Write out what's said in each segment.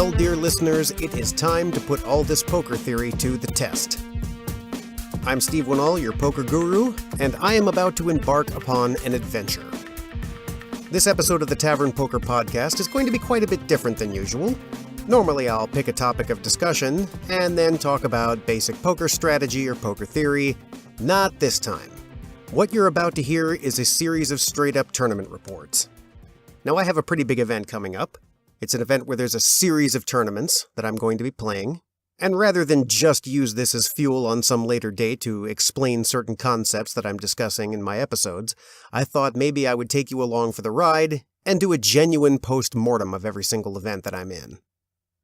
Well, dear listeners, it is time to put all this poker theory to the test. I'm Steve Wannall, your poker guru, and I am about to embark upon an adventure. This episode of the Tavern Poker Podcast is going to be quite a bit different than usual. Normally, I'll pick a topic of discussion and then talk about basic poker strategy or poker theory. Not this time. What you're about to hear is a series of straight-up tournament reports. Now, I have a pretty big event coming up. It's an event where there's a series of tournaments that I'm going to be playing, and rather than just use this as fuel on some later date to explain certain concepts that I'm discussing in my episodes, I thought maybe I would take you along for the ride and do a genuine post-mortem of every single event that I'm in.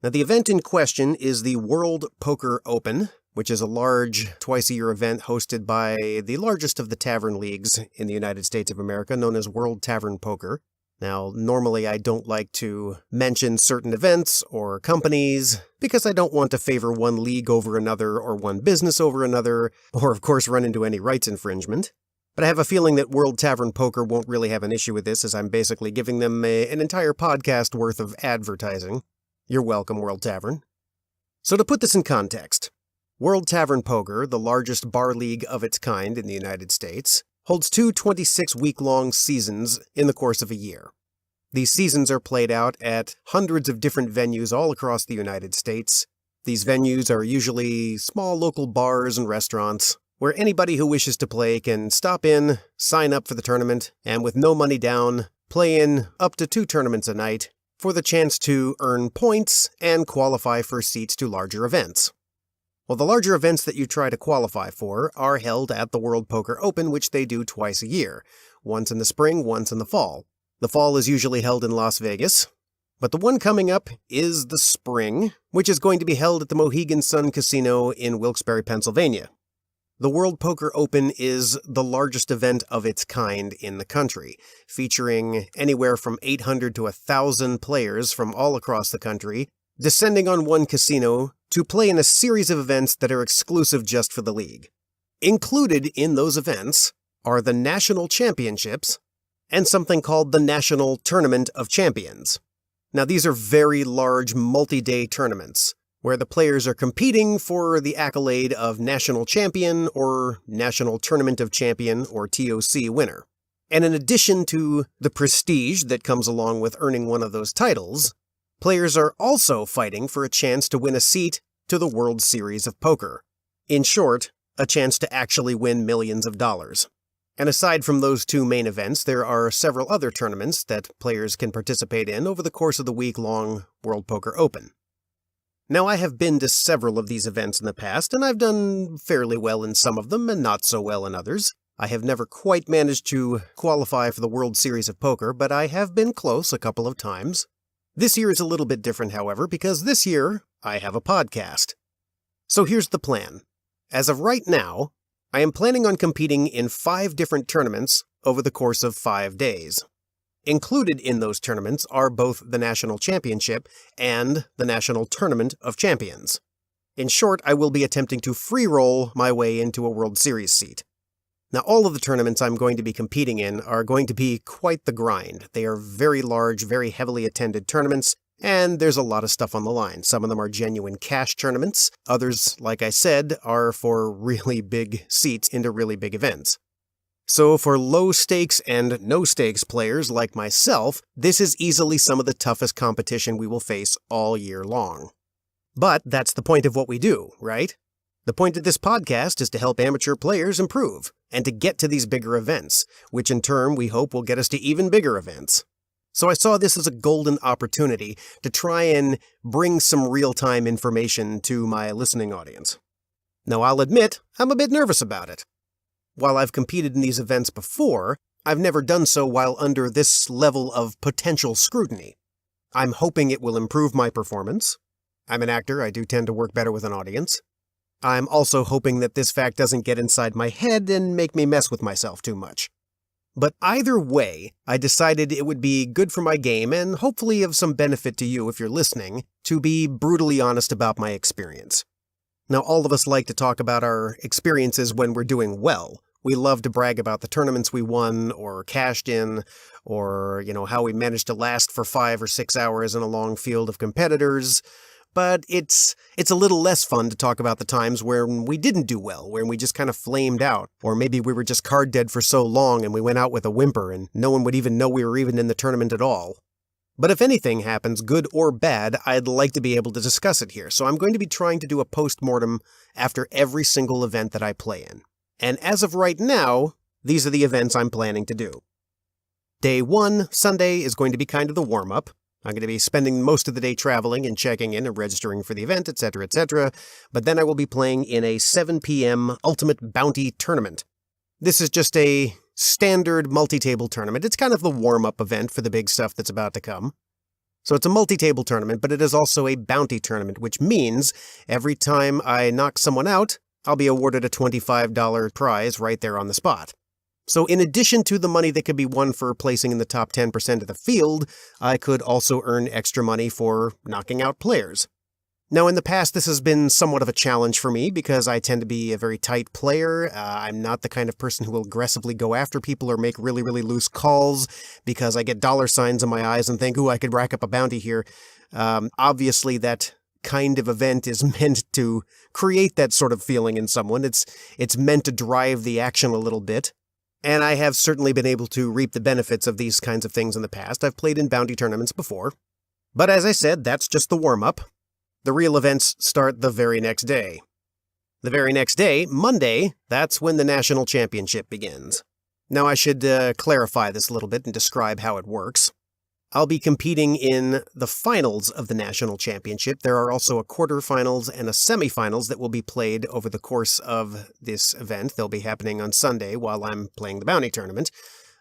Now, the event in question is the World Poker Open, which is a large, twice-a-year event hosted by the largest of the tavern leagues in the United States of America, known as World Tavern Poker. Now, normally I don't like to mention certain events or companies because I don't want to favor one league over another or one business over another, or of course run into any rights infringement. But I have a feeling that World Tavern Poker won't really have an issue with this, as I'm basically giving them an entire podcast worth of advertising. You're welcome, World Tavern. So to put this in context, World Tavern Poker, the largest bar league of its kind in the United States, holds two 26-week-long seasons in the course of a year. These seasons are played out at hundreds of different venues all across the United States. These venues are usually small local bars and restaurants where anybody who wishes to play can stop in, sign up for the tournament, and with no money down, play in up to 2 tournaments a night for the chance to earn points and qualify for seats to larger events. Well, the larger events that you try to qualify for are held at the World Poker Open, which they do twice a year, once in the spring, once in the fall. The fall is usually held in Las Vegas, but the one coming up is the spring, which is going to be held at the Mohegan Sun Casino in Wilkes-Barre, Pennsylvania. The World Poker Open is the largest event of its kind in the country, featuring anywhere from 800 to 1,000 players from all across the country, descending on one casino to play in a series of events that are exclusive just for the league. Included in those events are the National Championships and something called the National Tournament of Champions. Now, these are very large multi-day tournaments where the players are competing for the accolade of National Champion or National Tournament of Champion or TOC winner. And in addition to the prestige that comes along with earning one of those titles, players are also fighting for a chance to win a seat to the World Series of Poker. In short, a chance to actually win millions of dollars. And aside from those 2 main events, there are several other tournaments that players can participate in over the course of the week-long World Poker Open. Now, I have been to several of these events in the past, and I've done fairly well in some of them and not so well in others. I have never quite managed to qualify for the World Series of Poker, but I have been close a couple of times. This year is a little bit different, however, because this year I have a podcast. So here's the plan. As of right now, I am planning on competing in 5 different tournaments over the course of 5 days. Included in those tournaments are both the National Championship and the National Tournament of Champions. In short, I will be attempting to free roll my way into a World Series seat. Now, all of the tournaments I'm going to be competing in are going to be quite the grind. They are very large, very heavily attended tournaments, and there's a lot of stuff on the line. Some of them are genuine cash tournaments. Others, like I said, are for really big seats into really big events. So for low-stakes and no-stakes players like myself, this is easily some of the toughest competition we will face all year long. But that's the point of what we do, right? The point of this podcast is to help amateur players improve, and to get to these bigger events, which in turn we hope will get us to even bigger events. So I saw this as a golden opportunity to try and bring some real-time information to my listening audience. Now, I'll admit, I'm a bit nervous about it. While I've competed in these events before, I've never done so while under this level of potential scrutiny. I'm hoping it will improve my performance. I'm an actor, I do tend to work better with an audience. I'm also hoping that this fact doesn't get inside my head and make me mess with myself too much. But either way, I decided it would be good for my game and hopefully of some benefit to you if you're listening, to be brutally honest about my experience. Now, all of us like to talk about our experiences when we're doing well, We love to brag about the tournaments we won or cashed in, or, how we managed to last for 5 or 6 hours in a long field of competitors. But it's a little less fun to talk about the times where we didn't do well, where we just kind of flamed out, or maybe we were just card dead for so long and we went out with a whimper and no one would even know we were even in the tournament at all. But if anything happens, good or bad, I'd like to be able to discuss it here, so I'm going to be trying to do a post-mortem after every single event that I play in. And as of right now, these are the events I'm planning to do. Day 1, Sunday, is going to be kind of the warm-up. I'm going to be spending most of the day traveling and checking in and registering for the event, etc., etc., but then I will be playing in a 7 p.m. Ultimate Bounty Tournament. This is just a standard multi-table tournament. It's kind of the warm-up event for the big stuff that's about to come. So it's a multi-table tournament, but it is also a bounty tournament, which means every time I knock someone out, I'll be awarded a $25 prize right there on the spot. So in addition to the money that could be won for placing in the top 10% of the field, I could also earn extra money for knocking out players. Now, in the past, this has been somewhat of a challenge for me because I tend to be a very tight player. I'm not the kind of person who will aggressively go after people or make really, really loose calls because I get dollar signs in my eyes and think, ooh, I could rack up a bounty here. Obviously, that kind of event is meant to create that sort of feeling in someone. It's meant to drive the action a little bit. And I have certainly been able to reap the benefits of these kinds of things in the past. I've played in bounty tournaments before. But as I said, that's just the warm-up. The real events start the very next day. The very next day, Monday, that's when the National Championship begins. Now I should clarify this a little bit and describe how it works. I'll be competing in the finals of the National Championship. There are also a quarterfinals and a semifinals that will be played over the course of this event. They'll be happening on Sunday while I'm playing the bounty tournament.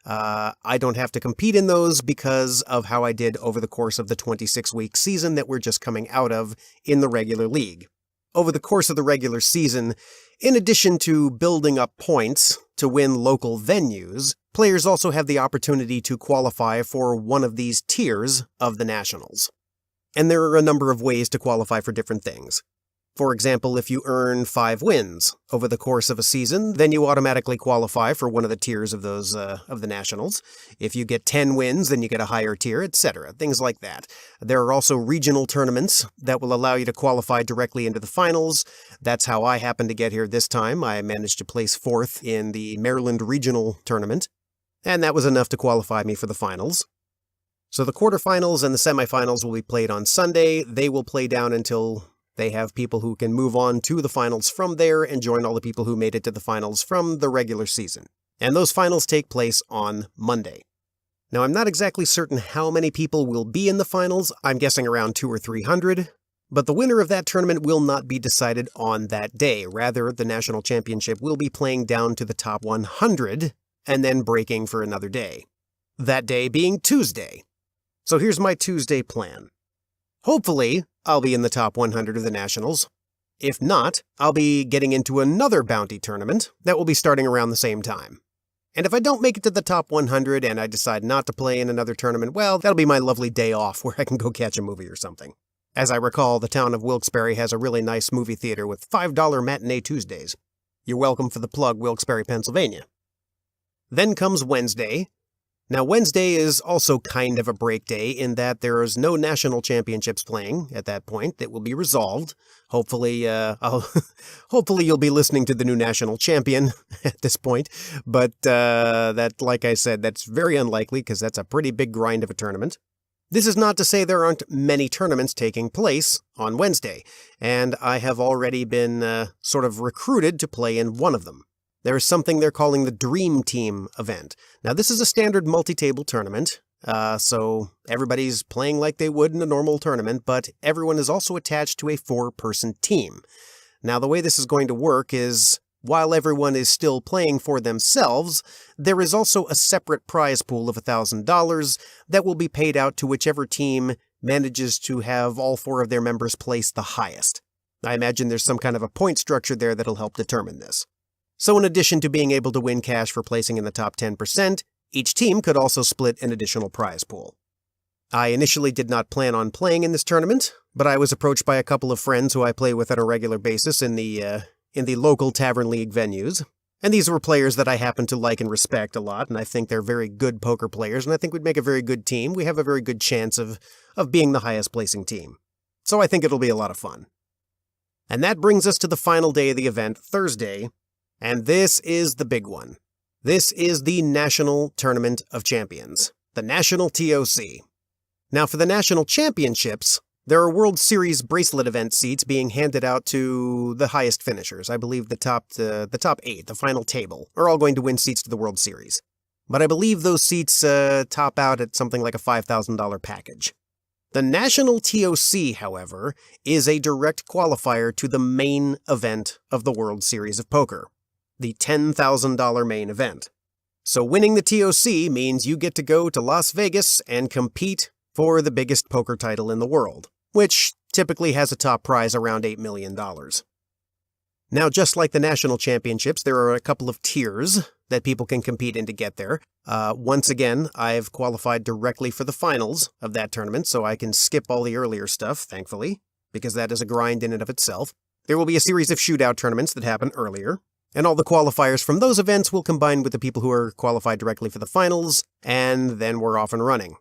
I don't have to compete in those because of how I did over the course of the 26-week season that we're just coming out of in the regular league. Over the course of the regular season, in addition to building up points to win local venues, players also have the opportunity to qualify for one of these tiers of the Nationals. And there are a number of ways to qualify for different things. For example, if you earn 5 wins over the course of a season, then you automatically qualify for one of the tiers of those of the Nationals. If you get 10 wins, then you get a higher tier, etc. Things like that. There are also regional tournaments that will allow you to qualify directly into the finals. That's how I happened to get here this time. I managed to place 4th in the Maryland Regional Tournament, and that was enough to qualify me for the finals. So the quarterfinals and the semifinals will be played on Sunday. They will play down until they have people who can move on to the finals from there and join all the people who made it to the finals from the regular season. And those finals take place on Monday. Now, I'm not exactly certain how many people will be in the finals. I'm guessing around 200 or 300. But the winner of that tournament will not be decided on that day. Rather, the National Championship will be playing down to the top 100 and then breaking for another day. That day being Tuesday. So here's my Tuesday plan. Hopefully, I'll be in the top 100 of the Nationals. If not, I'll be getting into another bounty tournament that will be starting around the same time. And if I don't make it to the top 100 and I decide not to play in another tournament, well, that'll be my lovely day off where I can go catch a movie or something. As I recall, the town of Wilkes-Barre has a really nice movie theater with $5 matinee Tuesdays. You're welcome for the plug, Wilkes-Barre, Pennsylvania. Then comes Wednesday. Now, Wednesday is also kind of a break day in that there is no national championships playing at that point. That will be resolved. Hopefully, hopefully you'll be listening to the new national champion at this point. But that, like I said, that's very unlikely because that's a pretty big grind of a tournament. This is not to say there aren't many tournaments taking place on Wednesday, and I have already been sort of recruited to play in one of them. There is something they're calling the Dream Team event. Now, this is a standard multi-table tournament, so everybody's playing like they would in a normal tournament, but everyone is also attached to a 4-person team. Now, the way this is going to work is, while everyone is still playing for themselves, there is also a separate prize pool of $1,000 that will be paid out to whichever team manages to have all 4 of their members place the highest. I imagine there's some kind of a point structure there that'll help determine this. So in addition to being able to win cash for placing in the top 10%, each team could also split an additional prize pool. I initially did not plan on playing in this tournament, but I was approached by a couple of friends who I play with on a regular basis in the local Tavern League venues, And these were players that I happen to like and respect a lot, and I think they're very good poker players, and I think we'd make a very good team. We have a very good chance of being the highest placing team. So I think it'll be a lot of fun. And that brings us to the final day of the event, Thursday, and this is the big one. This is the National Tournament of Champions, the National TOC. Now for the National Championships, there are World Series bracelet event seats being handed out to the highest finishers. I believe the top 8, the final table, are all going to win seats to the World Series. But I believe those seats top out at something like a $5,000 package. The National TOC, however, is a direct qualifier to the main event of the World Series of Poker, the $10,000 main event. So winning the TOC means you get to go to Las Vegas and compete for the biggest poker title in the world, which typically has a top prize around $8 million. Now, just like the national championships, there are a couple of tiers that people can compete in to get there. Once again, I've qualified directly for the finals of that tournament, so I can skip all the earlier stuff, thankfully, because that is a grind in and of itself. There will be a series of shootout tournaments that happen earlier, and all the qualifiers from those events will combine with the people who are qualified directly for the finals, and then we're off and running.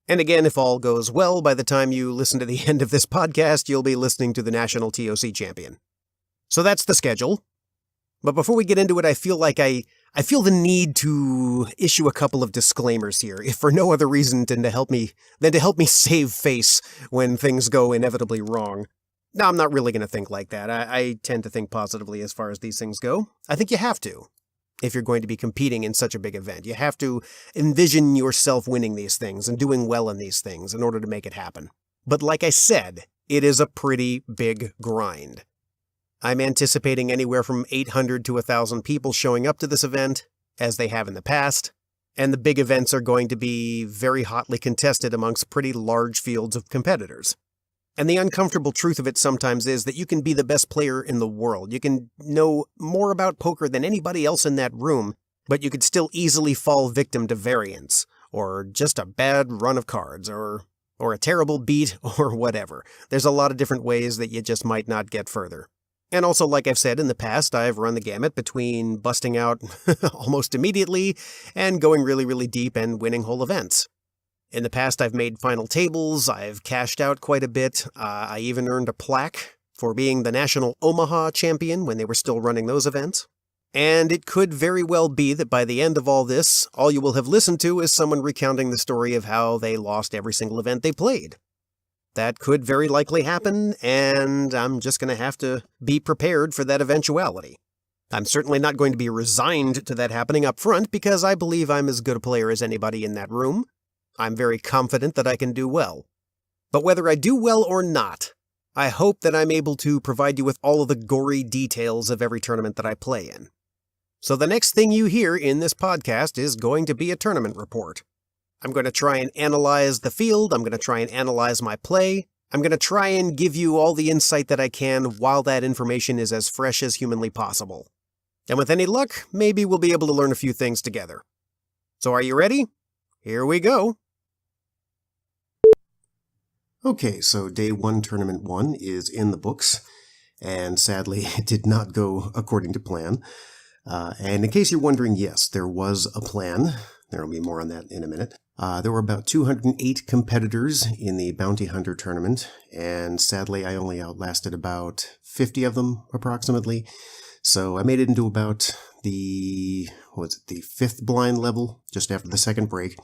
And again, if all goes well, by the time you listen to the end of this podcast, you'll be listening to the National TOC champion. So that's the schedule. But before we get into it, I feel like I feel the need to issue a couple of disclaimers here, if for no other reason than to help me save face when things go inevitably wrong. No, I'm not really going to think like that. I tend to think positively as far as these things go. I think you have to. If you're going to be competing in such a big event, you have to envision yourself winning these things and doing well in these things in order to make it happen. But like I said, it is a pretty big grind. I'm anticipating anywhere from 800 to 1,000 people showing up to this event, as they have in the past, and the big events are going to be very hotly contested amongst pretty large fields of competitors. And the uncomfortable truth of it sometimes is that you can be the best player in the world. You can know more about poker than anybody else in that room, but you could still easily fall victim to variance, or just a bad run of cards, or a terrible beat, or whatever. There's a lot of different ways that you just might not get further. And also, like I've said in the past, I've run the gamut between busting out almost immediately and going really, really deep and winning whole events. In the past, I've made final tables, I've cashed out quite a bit, I even earned a plaque for being the National Omaha champion when they were still running those events. And it could very well be that by the end of all this, all you will have listened to is someone recounting the story of how they lost every single event they played. That could very likely happen, and I'm just going to have to be prepared for that eventuality. I'm certainly not going to be resigned to that happening up front because I believe I'm as good a player as anybody in that room. I'm very confident that I can do well. But whether I do well or not, I hope that I'm able to provide you with all of the gory details of every tournament that I play in. So the next thing you hear in this podcast is going to be a tournament report. I'm going to try and analyze the field, I'm going to try and analyze my play, I'm going to try and give you all the insight that I can while that information is as fresh as humanly possible. And with any luck, maybe we'll be able to learn a few things together. So are you ready? Here we go! Okay, so Day 1, Tournament 1 is in the books, and sadly it did not go according to plan. And in case you're wondering, yes, there was a plan. There will be more on that in a minute. There were about 208 competitors in the Bounty Hunter tournament, and sadly I only outlasted about 50 of them, approximately. So I made it into about the 5th blind level, just after the second break.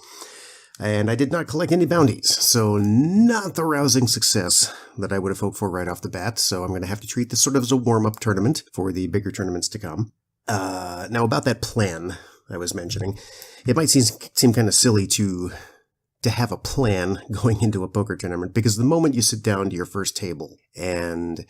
And I did not collect any bounties, so not the rousing success that I would have hoped for right off the bat, so I'm going to have to treat this sort of as a warm-up tournament for the bigger tournaments to come. Now about that plan I was mentioning, it might seem kind of silly to have a plan going into a poker tournament, because the moment you sit down to your first table and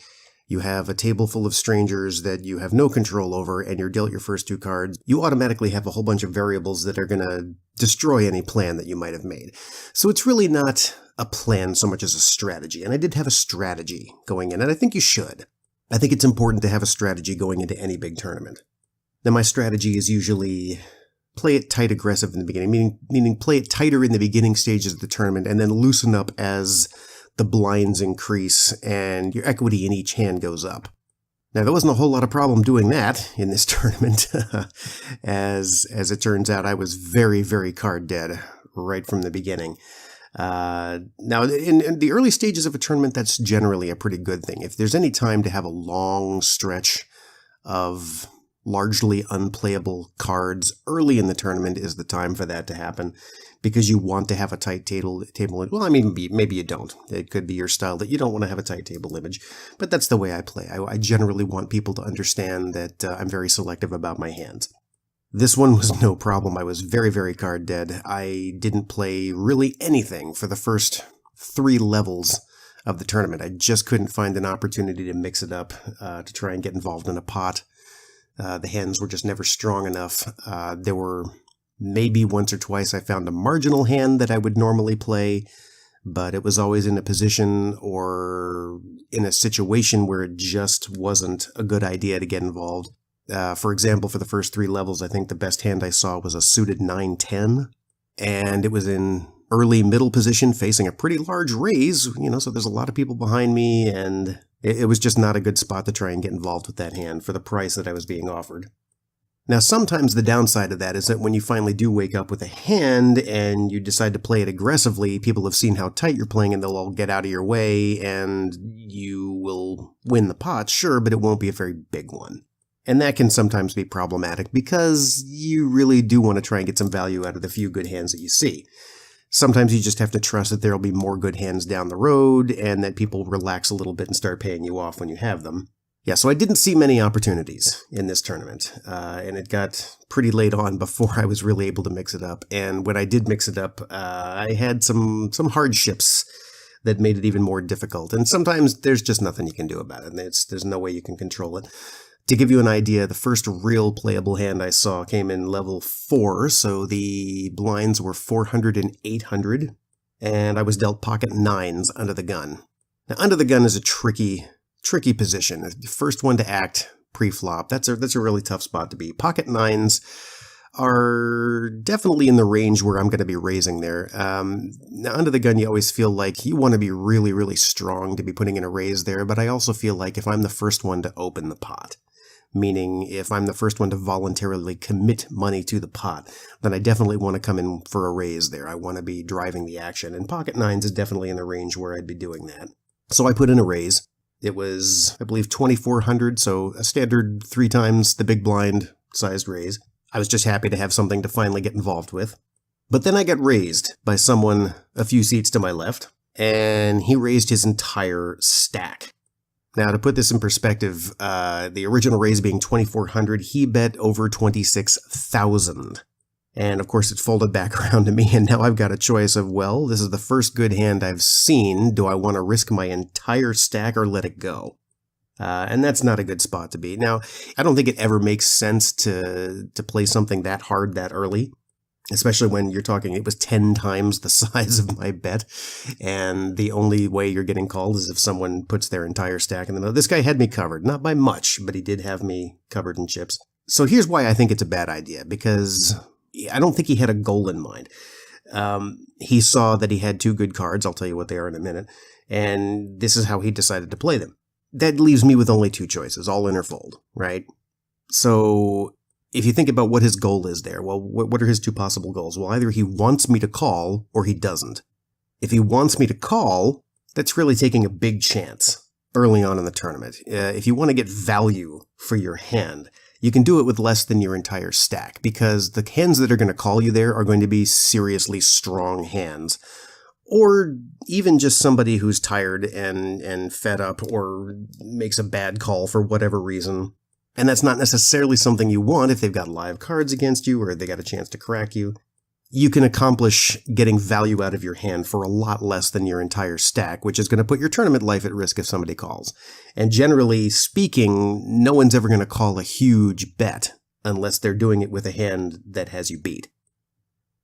you have a table full of strangers that you have no control over, and you're dealt your first 2 cards, you automatically have a whole bunch of variables that are going to destroy any plan that you might have made. So it's really not a plan so much as a strategy. And I did have a strategy going in, and I think you should. I think it's important to have a strategy going into any big tournament. Now, my strategy is usually play it tight aggressive in the beginning, meaning play it tighter in the beginning stages of the tournament, and then loosen up as the blinds increase and your equity in each hand goes up. Now, there wasn't a whole lot of problem doing that in this tournament. As it turns out, I was very, very card dead right from the beginning. Now, in the early stages of a tournament, that's generally a pretty good thing. If there's any time to have a long stretch of largely unplayable cards early in the tournament is the time for that to happen, because you want to have a tight table. Well, I mean, maybe you don't. It could be your style that you don't want to have a tight table image, but that's the way I play. I generally want people to understand that I'm very selective about my hands. This one was no problem. I was very, very card dead. I didn't play really anything for the first 3 levels of the tournament. I just couldn't find an opportunity to mix it up, to try and get involved in a pot. The hands were just never strong enough. There were maybe once or twice I found a marginal hand that I would normally play, but it was always in a position or in a situation where it just wasn't a good idea to get involved. For example, for the first 3 levels, I think the best hand I saw was a suited 9-10, and it was in early middle position facing a pretty large raise, so there's a lot of people behind me, and it was just not a good spot to try and get involved with that hand for the price that I was being offered. Now, sometimes the downside of that is that when you finally do wake up with a hand and you decide to play it aggressively, people have seen how tight you're playing and they'll all get out of your way, and you will win the pot, sure, but it won't be a very big one. And that can sometimes be problematic because you really do want to try and get some value out of the few good hands that you see. Sometimes you just have to trust that there will be more good hands down the road and that people relax a little bit and start paying you off when you have them. Yeah, so I didn't see many opportunities in this tournament, and it got pretty late on before I was really able to mix it up. And when I did mix it up, I had some hardships that made it even more difficult. And sometimes there's just nothing you can do about it. There's no way you can control it. To give you an idea, the first real playable hand I saw came in level 4, so the blinds were 400 and 800, and I was dealt pocket 9s under the gun. Now, under the gun is a tricky position. The first one to act pre-flop, that's a really tough spot to be. Pocket 9s are definitely in the range where I'm going to be raising there. Now, under the gun, you always feel like you want to be really, really strong to be putting in a raise there, but I also feel like if I'm the first one to open the pot, meaning if I'm the first one to voluntarily commit money to the pot, then I definitely want to come in for a raise there. I want to be driving the action, and pocket 9s is definitely in the range where I'd be doing that. So I put in a raise. It was, I believe, 2,400, so a standard 3 times the big blind sized raise. I was just happy to have something to finally get involved with. But then I got raised by someone a few seats to my left, and he raised his entire stack. Now, to put this in perspective, the original raise being 2,400, he bet over 26,000. And of course, it folded back around to me, and now I've got a choice of, well, this is the first good hand I've seen. Do I want to risk my entire stack or let it go? And that's not a good spot to be. Now, I don't think it ever makes sense to play something that hard that early, especially when you're talking, it was 10 times the size of my bet, and the only way you're getting called is if someone puts their entire stack in the middle. This guy had me covered, not by much, but he did have me covered in chips. So here's why I think it's a bad idea, because I don't think he had a goal in mind. He saw that he had 2 good cards, I'll tell you what they are in a minute, and this is how he decided to play them. That leaves me with only 2 choices, all in or fold, right? So if you think about what his goal is there, well, what are his 2 possible goals? Well, either he wants me to call or he doesn't. If he wants me to call, that's really taking a big chance early on in the tournament. If you want to get value for your hand, you can do it with less than your entire stack, because the hands that are going to call you there are going to be seriously strong hands. Or even just somebody who's tired and fed up or makes a bad call for whatever reason. And that's not necessarily something you want if they've got live cards against you or they got a chance to crack you. You can accomplish getting value out of your hand for a lot less than your entire stack, which is going to put your tournament life at risk if somebody calls. And generally speaking, no one's ever going to call a huge bet unless they're doing it with a hand that has you beat.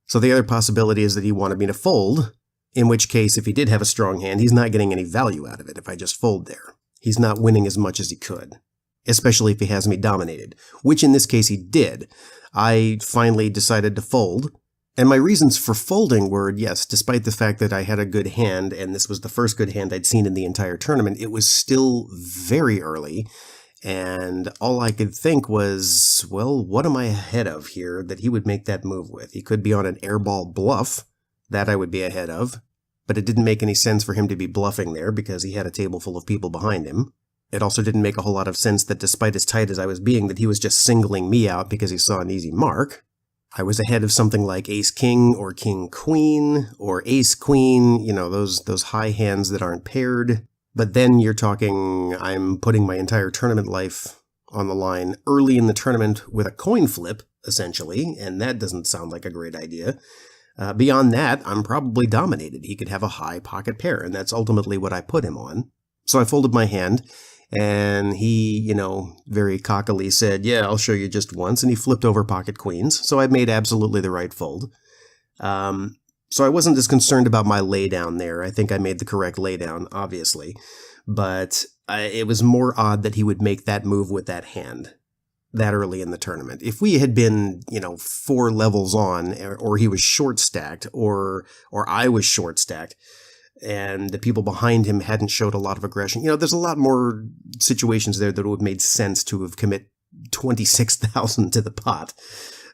So the other possibility is that he wanted me to fold, in which case, if he did have a strong hand, he's not getting any value out of it if I just fold there. He's not winning as much as he could, especially if he has me dominated, which in this case he did. I finally decided to fold, and my reasons for folding were, yes, despite the fact that I had a good hand, and this was the first good hand I'd seen in the entire tournament, it was still very early, And all I could think was, well, what am I ahead of here that he would make that move with? He could be on an airball bluff. That I would be ahead of. But it didn't make any sense for him to be bluffing there because he had a table full of people behind him. It also didn't make a whole lot of sense that despite as tight as I was being, that he was just singling me out because he saw an easy mark. I was ahead of something like ace-king or king-queen or ace-queen, those high hands that aren't paired. But then you're talking, I'm putting my entire tournament life on the line early in the tournament with a coin flip, essentially, and that doesn't sound like a great idea. Beyond that, I'm probably dominated. He could have a high pocket pair, and that's ultimately what I put him on. So I folded my hand, and he, very cockily said, yeah, I'll show you just once, and he flipped over pocket queens, so I made absolutely the right fold. So I wasn't as concerned about my laydown there. I think I made the correct laydown, obviously, but it was more odd that he would make that move with that hand that early in the tournament. If we had been, 4 levels on, or he was short stacked, or I was short stacked, and the people behind him hadn't showed a lot of aggression, there's a lot more situations there that would have made sense to have commit 26,000 to the pot,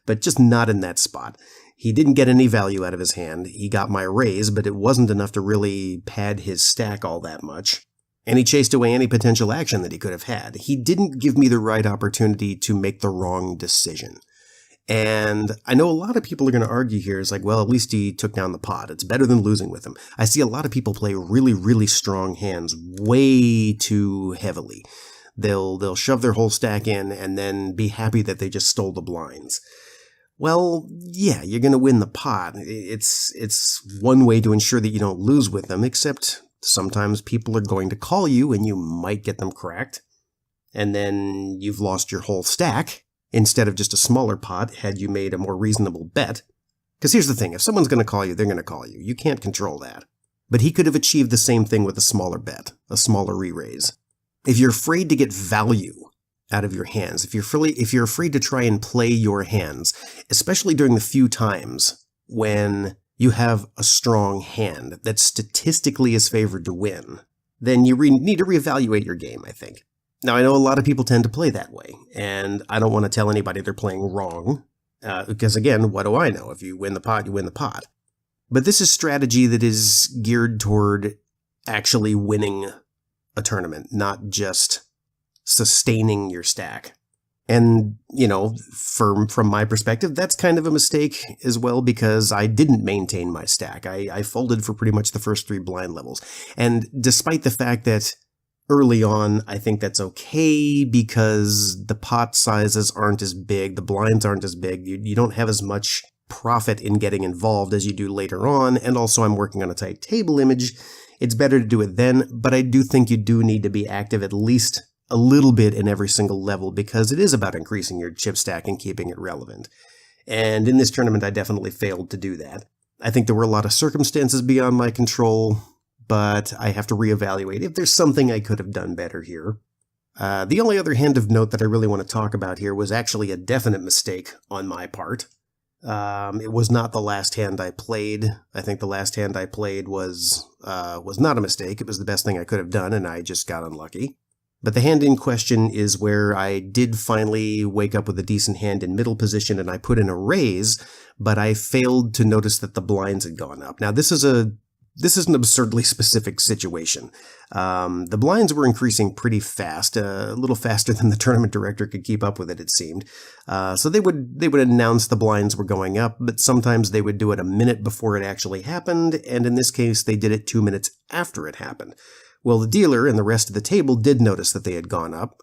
but just not in that spot. He didn't get any value out of his hand. He got my raise, but it wasn't enough to really pad his stack all that much. And he chased away any potential action that he could have had. He didn't give me the right opportunity to make the wrong decision. And I know a lot of people are going to argue here, it's like, well, at least he took down the pot. It's better than losing with him. I see a lot of people play really, really strong hands way too heavily. They'll shove their whole stack in and then be happy that they just stole the blinds. Well, yeah, you're going to win the pot. It's one way to ensure that you don't lose with them, except sometimes people are going to call you and you might get them cracked. And then you've lost your whole stack instead of just a smaller pot had you made a more reasonable bet. Because here's the thing, if someone's going to call you, they're going to call you. You can't control that. But he could have achieved the same thing with a smaller bet, a smaller re-raise. If you're afraid to get value out of your hands, if you're afraid to try and play your hands, especially during the few times when you have a strong hand that statistically is favored to win, then you need to reevaluate your game, I think. Now, I know a lot of people tend to play that way, and I don't want to tell anybody they're playing wrong, because again, what do I know? If you win the pot, you win the pot. But this is strategy that is geared toward actually winning a tournament, not just sustaining your stack. And, from my perspective, that's kind of a mistake as well because I didn't maintain my stack. I folded for pretty much the first 3 blind levels. And despite the fact that early on, I think that's okay because the pot sizes aren't as big, the blinds aren't as big, you don't have as much profit in getting involved as you do later on, and also I'm working on a tight table image. It's better to do it then, but I do think you do need to be active at least a little bit in every single level because it is about increasing your chip stack and keeping it relevant. And in this tournament, I definitely failed to do that. I think there were a lot of circumstances beyond my control, but I have to reevaluate if there's something I could have done better here. The only other hand of note that I really want to talk about here was actually a definite mistake on my part. It was not the last hand I played. I think the last hand I played was not a mistake. It was the best thing I could have done, and I just got unlucky. But the hand in question is where I did finally wake up with a decent hand in middle position, and I put in a raise, but I failed to notice that the blinds had gone up. Now, this is an absurdly specific situation. The blinds were increasing pretty fast, a little faster than the tournament director could keep up with it seemed. So they would announce the blinds were going up, but sometimes they would do it a minute before it actually happened, and in this case, they did it 2 minutes after it happened. Well, the dealer and the rest of the table did notice that they had gone up,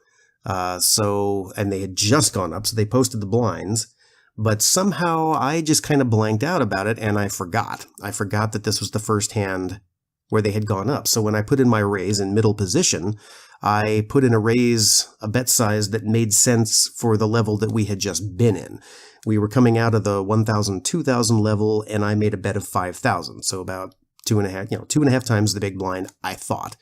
and they had just gone up, so they posted the blinds. But somehow I just kind of blanked out about it, and I forgot. I forgot that this was the first hand where they had gone up. So when I put in my raise in middle position, I put in a bet size that made sense for the level that we had just been in. We were coming out of the 1,000, 2,000 level, and I made a bet of 5,000. So about 2.5 times the big blind, I thought.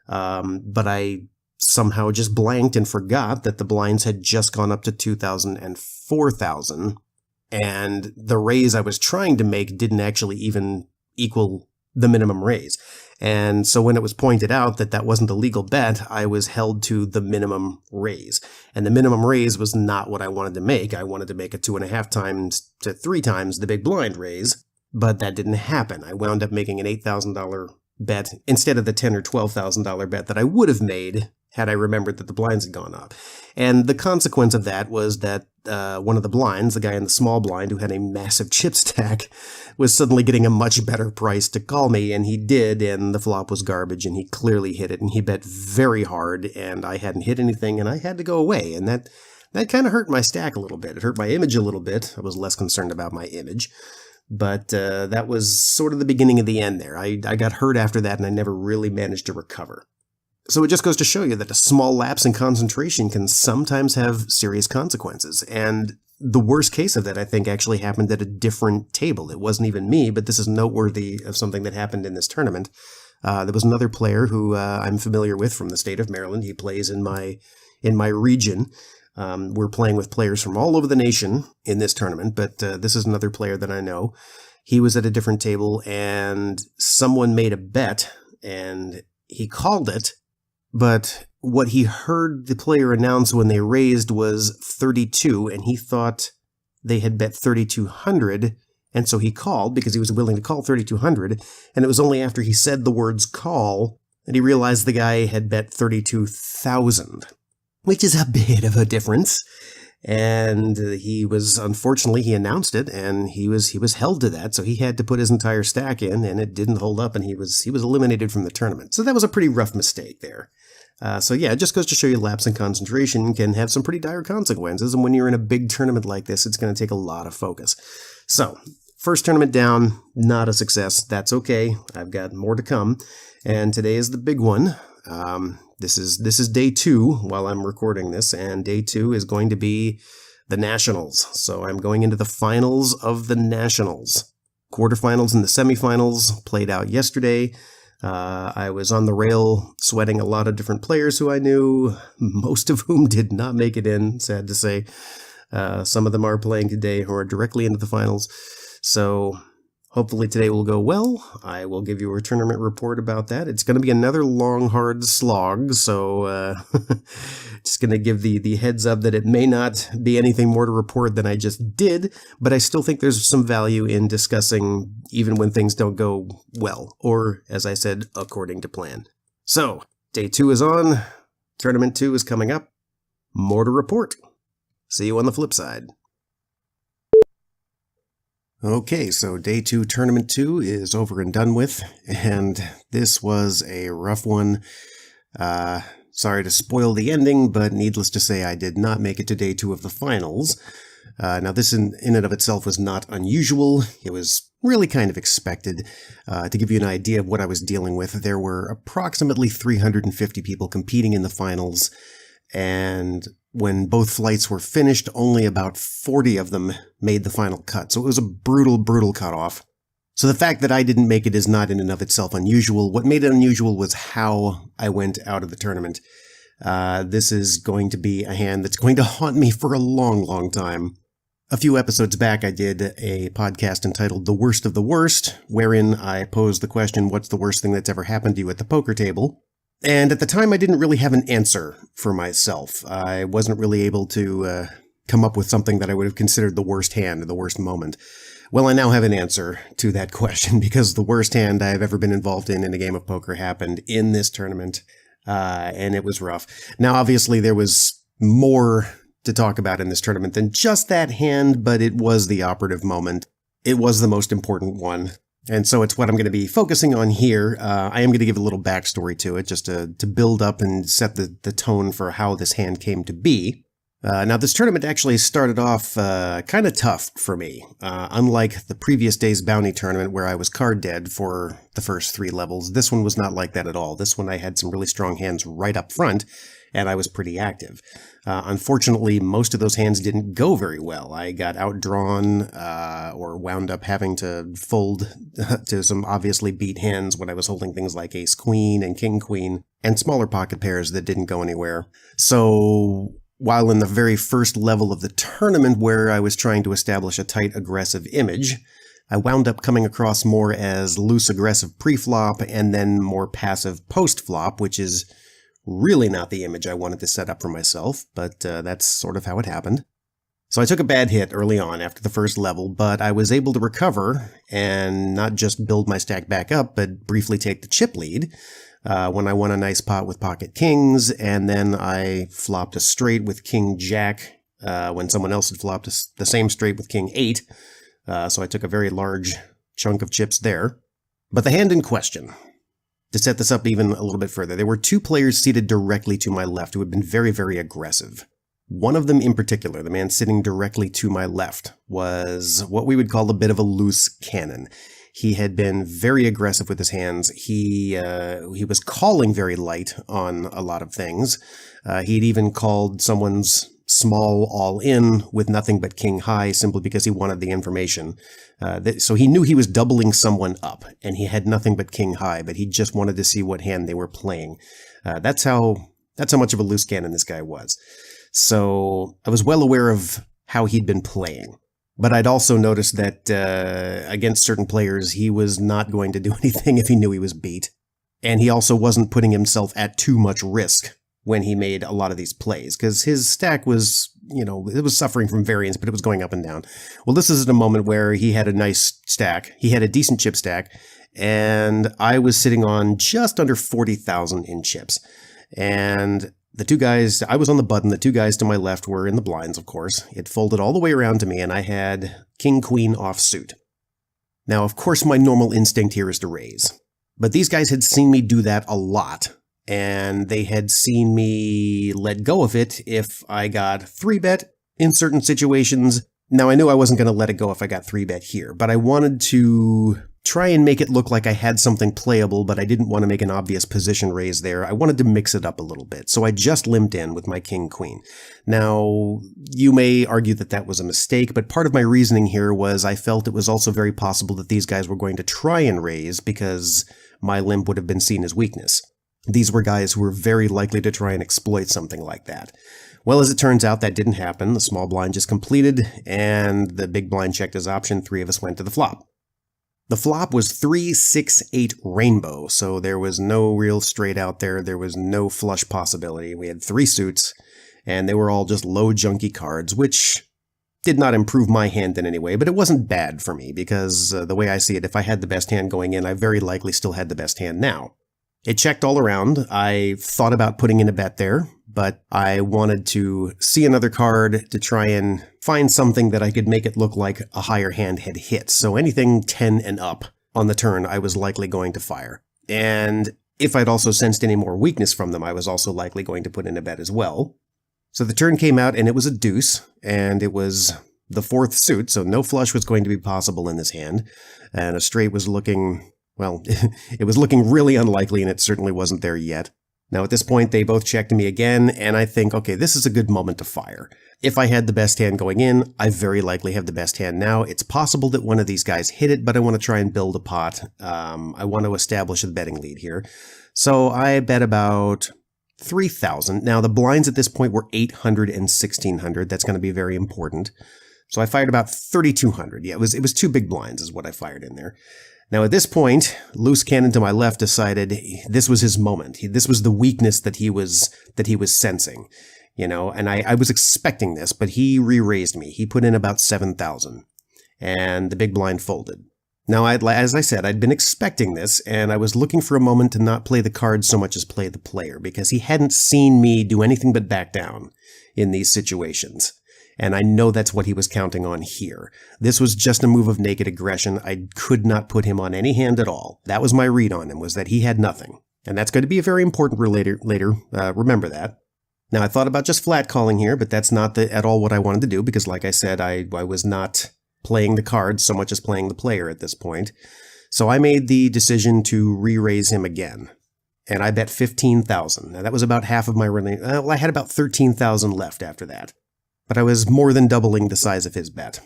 But I somehow just blanked and forgot that the blinds had just gone up to 2,000 and 4,000, and the raise I was trying to make didn't actually even equal the minimum raise. And so when it was pointed out that that wasn't a legal bet, I was held to the minimum raise. And the minimum raise was not what I wanted to make. I wanted to make a 2.5 times to 3 times the big blind raise, but that didn't happen. I wound up making an $8,000 bet instead of the $10,000 or $12,000 bet that I would have made had I remembered that the blinds had gone up. And the consequence of that was that one of the blinds, the guy in the small blind who had a massive chip stack, was suddenly getting a much better price to call me, and he did, and the flop was garbage, and he clearly hit it, and he bet very hard, and I hadn't hit anything, and I had to go away, and that kind of hurt my stack a little bit. It hurt my image a little bit. I was less concerned about my image. But that was sort of the beginning of the end there. I got hurt after that, and I never really managed to recover. So it just goes to show you that a small lapse in concentration can sometimes have serious consequences. And the worst case of that, I think, actually happened at a different table. It wasn't even me, but this is noteworthy of something that happened in this tournament. There was another player who I'm familiar with from the state of Maryland. He plays in my region. We're playing with players from all over the nation in this tournament, but this is another player that I know. He was at a different table, and someone made a bet, and he called it, but what he heard the player announce when they raised was 32, and he thought they had bet 3,200, and so he called because he was willing to call 3,200, and it was only after he said the words call that he realized the guy had bet 32,000. Which is a bit of a difference. And he was, unfortunately, he announced it, and he was held to that, so he had to put his entire stack in, and it didn't hold up, and he was eliminated from the tournament. So that was a pretty rough mistake there. So yeah, it just goes to show you lapse in concentration can have some pretty dire consequences, and when you're in a big tournament like this, it's going to take a lot of focus. So, first tournament down, not a success. That's okay. I've got more to come, and today is the big one. This is day 2 while I'm recording this, and day 2 is going to be the Nationals. So I'm going into the finals of the Nationals. Quarterfinals and the semifinals played out yesterday. I was on the rail sweating a lot of different players who I knew, most of whom did not make it in, sad to say. Some of them are playing today who are directly into the finals. So hopefully today will go well. I will give you a tournament report about that. It's going to be another long, hard slog, so just going to give the heads up that it may not be anything more to report than I just did, but I still think there's some value in discussing even when things don't go well, or, as I said, according to plan. So, day 2 is on. Tournament 2 is coming up. More to report. See you on the flip side. Okay, so day 2, tournament 2 is over and done with, and this was a rough one. Sorry to spoil the ending, but needless to say, I did not make it to day 2 of the finals. Now, this in and of itself was not unusual. It was really kind of expected. To give you an idea of what I was dealing with, there were approximately 350 people competing in the finals, and when both flights were finished, only about 40 of them made the final cut. So it was a brutal, brutal cutoff. So the fact that I didn't make it is not in and of itself unusual. What made it unusual was how I went out of the tournament. This is going to be a hand that's going to haunt me for a long, long time. A few episodes back, I did a podcast entitled The Worst of the Worst, wherein I posed the question, what's the worst thing that's ever happened to you at the poker table? And at the time, I didn't really have an answer for myself. I wasn't really able to come up with something that I would have considered the worst hand or the worst moment. Well, I now have an answer to that question, because the worst hand I've ever been involved in a game of poker happened in this tournament, and it was rough. Now, obviously, there was more to talk about in this tournament than just that hand, but it was the operative moment. It was the most important one. And so it's what I'm going to be focusing on here. I am going to give a little backstory to it, just to build up and set the tone for how this hand came to be. Now, this tournament actually started off kind of tough for me. Unlike the previous day's bounty tournament where I was card dead for the first 3 levels, this one was not like that at all. This one I had some really strong hands right up front, and I was pretty active. Unfortunately, most of those hands didn't go very well. I got outdrawn or wound up having to fold to some obviously beat hands when I was holding things like ace-queen and king-queen, and smaller pocket pairs that didn't go anywhere. So while in the very first level of the tournament where I was trying to establish a tight, aggressive image, I wound up coming across more as loose-aggressive pre-flop and then more passive post-flop, which is really not the image I wanted to set up for myself, but that's sort of how it happened. So I took a bad hit early on after the first level, but I was able to recover and not just build my stack back up, but briefly take the chip lead when I won a nice pot with pocket kings, and then I flopped a straight with king jack when someone else had flopped the same straight with king 8. So I took a very large chunk of chips there. But the hand in question, to set this up even a little bit further, there were two players seated directly to my left who had been very, very aggressive. One of them in particular, the man sitting directly to my left, was what we would call a bit of a loose cannon. He had been very aggressive with his hands. He was calling very light on a lot of things. He'd even called someone's small all-in with nothing but king high simply because he wanted the information. So he knew he was doubling someone up, and he had nothing but king high, but he just wanted to see what hand they were playing. That's how much of a loose cannon this guy was. So I was well aware of how he'd been playing. But I'd also noticed that against certain players, he was not going to do anything if he knew he was beat. And he also wasn't putting himself at too much risk when he made a lot of these plays, because his stack was, it was suffering from variance, but it was going up and down. Well, this is at a moment where he had a nice stack. He had a decent chip stack, and I was sitting on just under 40,000 in chips. And the two guys, I was on the button, the two guys to my left were in the blinds, of course. It folded all the way around to me, and I had king-queen offsuit. Now, of course, my normal instinct here is to raise. But these guys had seen me do that a lot, and they had seen me let go of it if I got 3-bet in certain situations. Now, I knew I wasn't going to let it go if I got 3-bet here, but I wanted to try and make it look like I had something playable, but I didn't want to make an obvious position raise there. I wanted to mix it up a little bit, so I just limped in with my king-queen. Now, you may argue that that was a mistake, but part of my reasoning here was I felt it was also very possible that these guys were going to try and raise because my limp would have been seen as weakness. These were guys who were very likely to try and exploit something like that. Well, as it turns out, that didn't happen. The small blind just completed, and the big blind checked his option. 3 of us went to the flop. The flop was 3-6-8 rainbow, so there was no real straight out there. There was no flush possibility. We had 3 suits, and they were all just low junky cards, which did not improve my hand in any way, but it wasn't bad for me, because the way I see it, if I had the best hand going in, I very likely still had the best hand now. It checked all around. I thought about putting in a bet there, but I wanted to see another card to try and find something that I could make it look like a higher hand had hit. So anything 10 and up on the turn, I was likely going to fire. And if I'd also sensed any more weakness from them, I was also likely going to put in a bet as well. So the turn came out and it was a deuce, and it was the 4th suit, so no flush was going to be possible in this hand. And a straight was looking, well, it was looking really unlikely, and it certainly wasn't there yet. Now, at this point, they both checked me again, and I think, okay, this is a good moment to fire. If I had the best hand going in, I very likely have the best hand now. It's possible that one of these guys hit it, but I want to try and build a pot. I want to establish a betting lead here. So I bet about 3,000. Now, the blinds at this point were 800 and 1,600. That's going to be very important. So I fired about 3,200. Yeah, it was 2 big blinds is what I fired in there. Now, at this point, loose cannon to my left decided this was his moment. This was the weakness that he was sensing, and I was expecting this, but he re-raised me. He put in about 7,000, and the big blind folded. Now, as I said, I'd been expecting this, and I was looking for a moment to not play the cards so much as play the player, because he hadn't seen me do anything but back down in these situations. And I know that's what he was counting on here. This was just a move of naked aggression. I could not put him on any hand at all. That was my read on him, was that he had nothing. And that's going to be a very important later. Remember that. Now, I thought about just flat calling here, but that's not at all what I wanted to do, because like I said, I was not playing the cards so much as playing the player at this point. So I made the decision to re-raise him again. And I bet 15,000. Now, that was about half of my running. I had about 13,000 left after that. But I was more than doubling the size of his bet.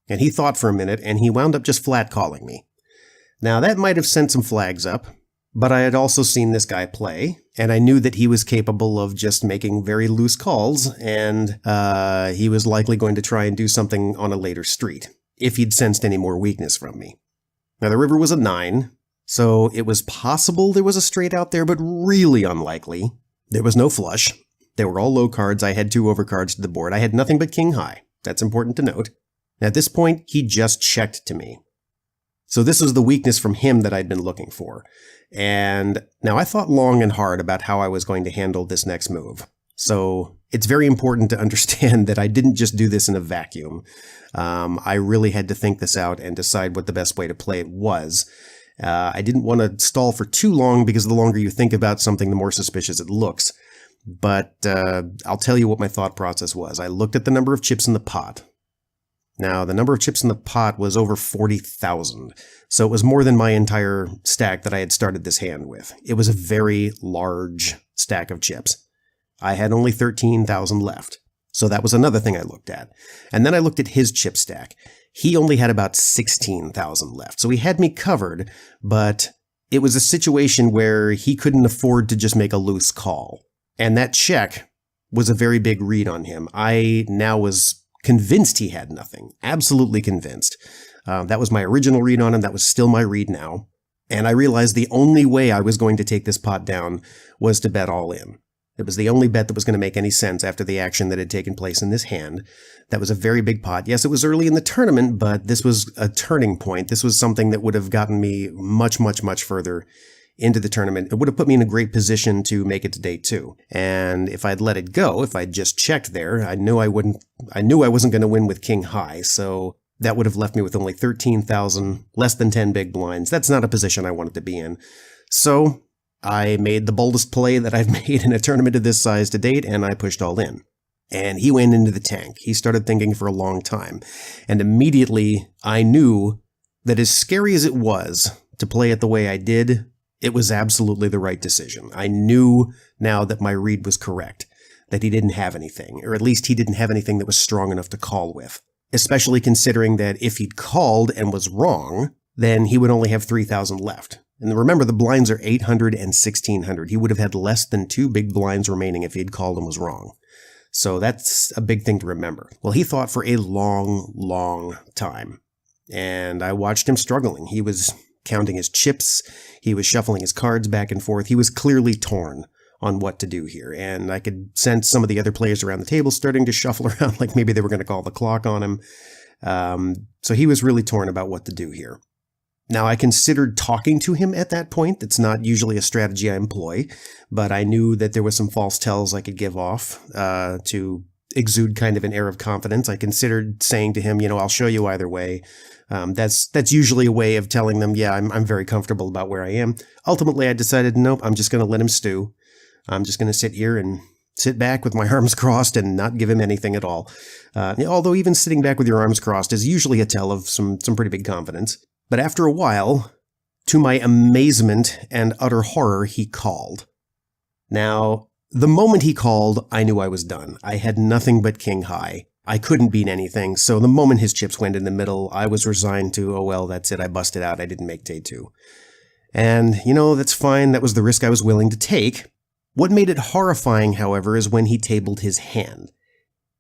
And he thought for a minute, and he wound up just flat calling me. Now, that might have sent some flags up, but I had also seen this guy play, and I knew that he was capable of just making very loose calls, and he was likely going to try and do something on a later street. if he'd sensed any more weakness from me. Now, the river was a 9, so it was possible there was a straight out there, but really unlikely. There was no flush. They were all low cards. I had 2 overcards to the board. I had nothing but king high. That's important to note. At this point, he just checked to me. So this was the weakness from him that I'd been looking for. And now I thought long and hard about how I was going to handle this next move. So it's very important to understand that I didn't just do this in a vacuum. I really had to think this out and decide what the best way to play it was. I didn't want to stall for too long because the longer you think about something, the more suspicious it looks. But I'll tell you what my thought process was. I looked at the number of chips in the pot. Now, the number of chips in the pot was over 40,000, so it was more than my entire stack that I had started this hand with. It was a very large stack of chips. I had only 13,000 left, so that was another thing I looked at. And then I looked at his chip stack. He only had about 16,000 left, so he had me covered, but it was a situation where he couldn't afford to just make a loose call. And that check was a very big read on him. I now was convinced he had nothing. Absolutely convinced. That was my original read on him. That was still my read now. And I realized the only way I was going to take this pot down was to bet all in. It was the only bet that was going to make any sense after the action that had taken place in this hand. That was a very big pot. Yes, it was early in the tournament, but this was a turning point. This was something that would have gotten me much, much, much further into the tournament. It would have put me in a great position to make it to day 2. And if I'd let it go, if I'd just checked there, I knew I wasn't going to win with king high. So that would have left me with only 13,000, less than 10 big blinds. That's not a position I wanted to be in. So I made the boldest play that I've made in a tournament of this size to date, and I pushed all in. And he went into the tank. He started thinking for a long time. And immediately I knew that as scary as it was to play it the way I did, it was absolutely the right decision. I knew now that my read was correct, that he didn't have anything, or at least he didn't have anything that was strong enough to call with, especially considering that if he'd called and was wrong, then he would only have 3,000 left. And remember, the blinds are 800 and 1,600. He would have had less than 2 big blinds remaining if he'd called and was wrong. So that's a big thing to remember. Well, he thought for a long, long time, and I watched him struggling. He was counting his chips. He was shuffling his cards back and forth. He was clearly torn on what to do here. And I could sense some of the other players around the table starting to shuffle around like maybe they were going to call the clock on him. So he was really torn about what to do here. Now, I considered talking to him at that point. That's not usually a strategy I employ, but I knew that there was some false tells I could give off to exude kind of an air of confidence. I considered saying to him, I'll show you either way. That's usually a way of telling them, yeah, I'm very comfortable about where I am. Ultimately, I decided, nope, I'm just going to let him stew. I'm just going to sit here and sit back with my arms crossed and not give him anything at all. Although even sitting back with your arms crossed is usually a tell of some pretty big confidence. But after a while, to my amazement and utter horror, he called. Now, the moment he called, I knew I was done. I had nothing but king high. I couldn't beat anything, so the moment his chips went in the middle, I was resigned to, oh well, that's it, I busted out, I didn't make day 2. And, that's fine, that was the risk I was willing to take. What made it horrifying, however, is when he tabled his hand.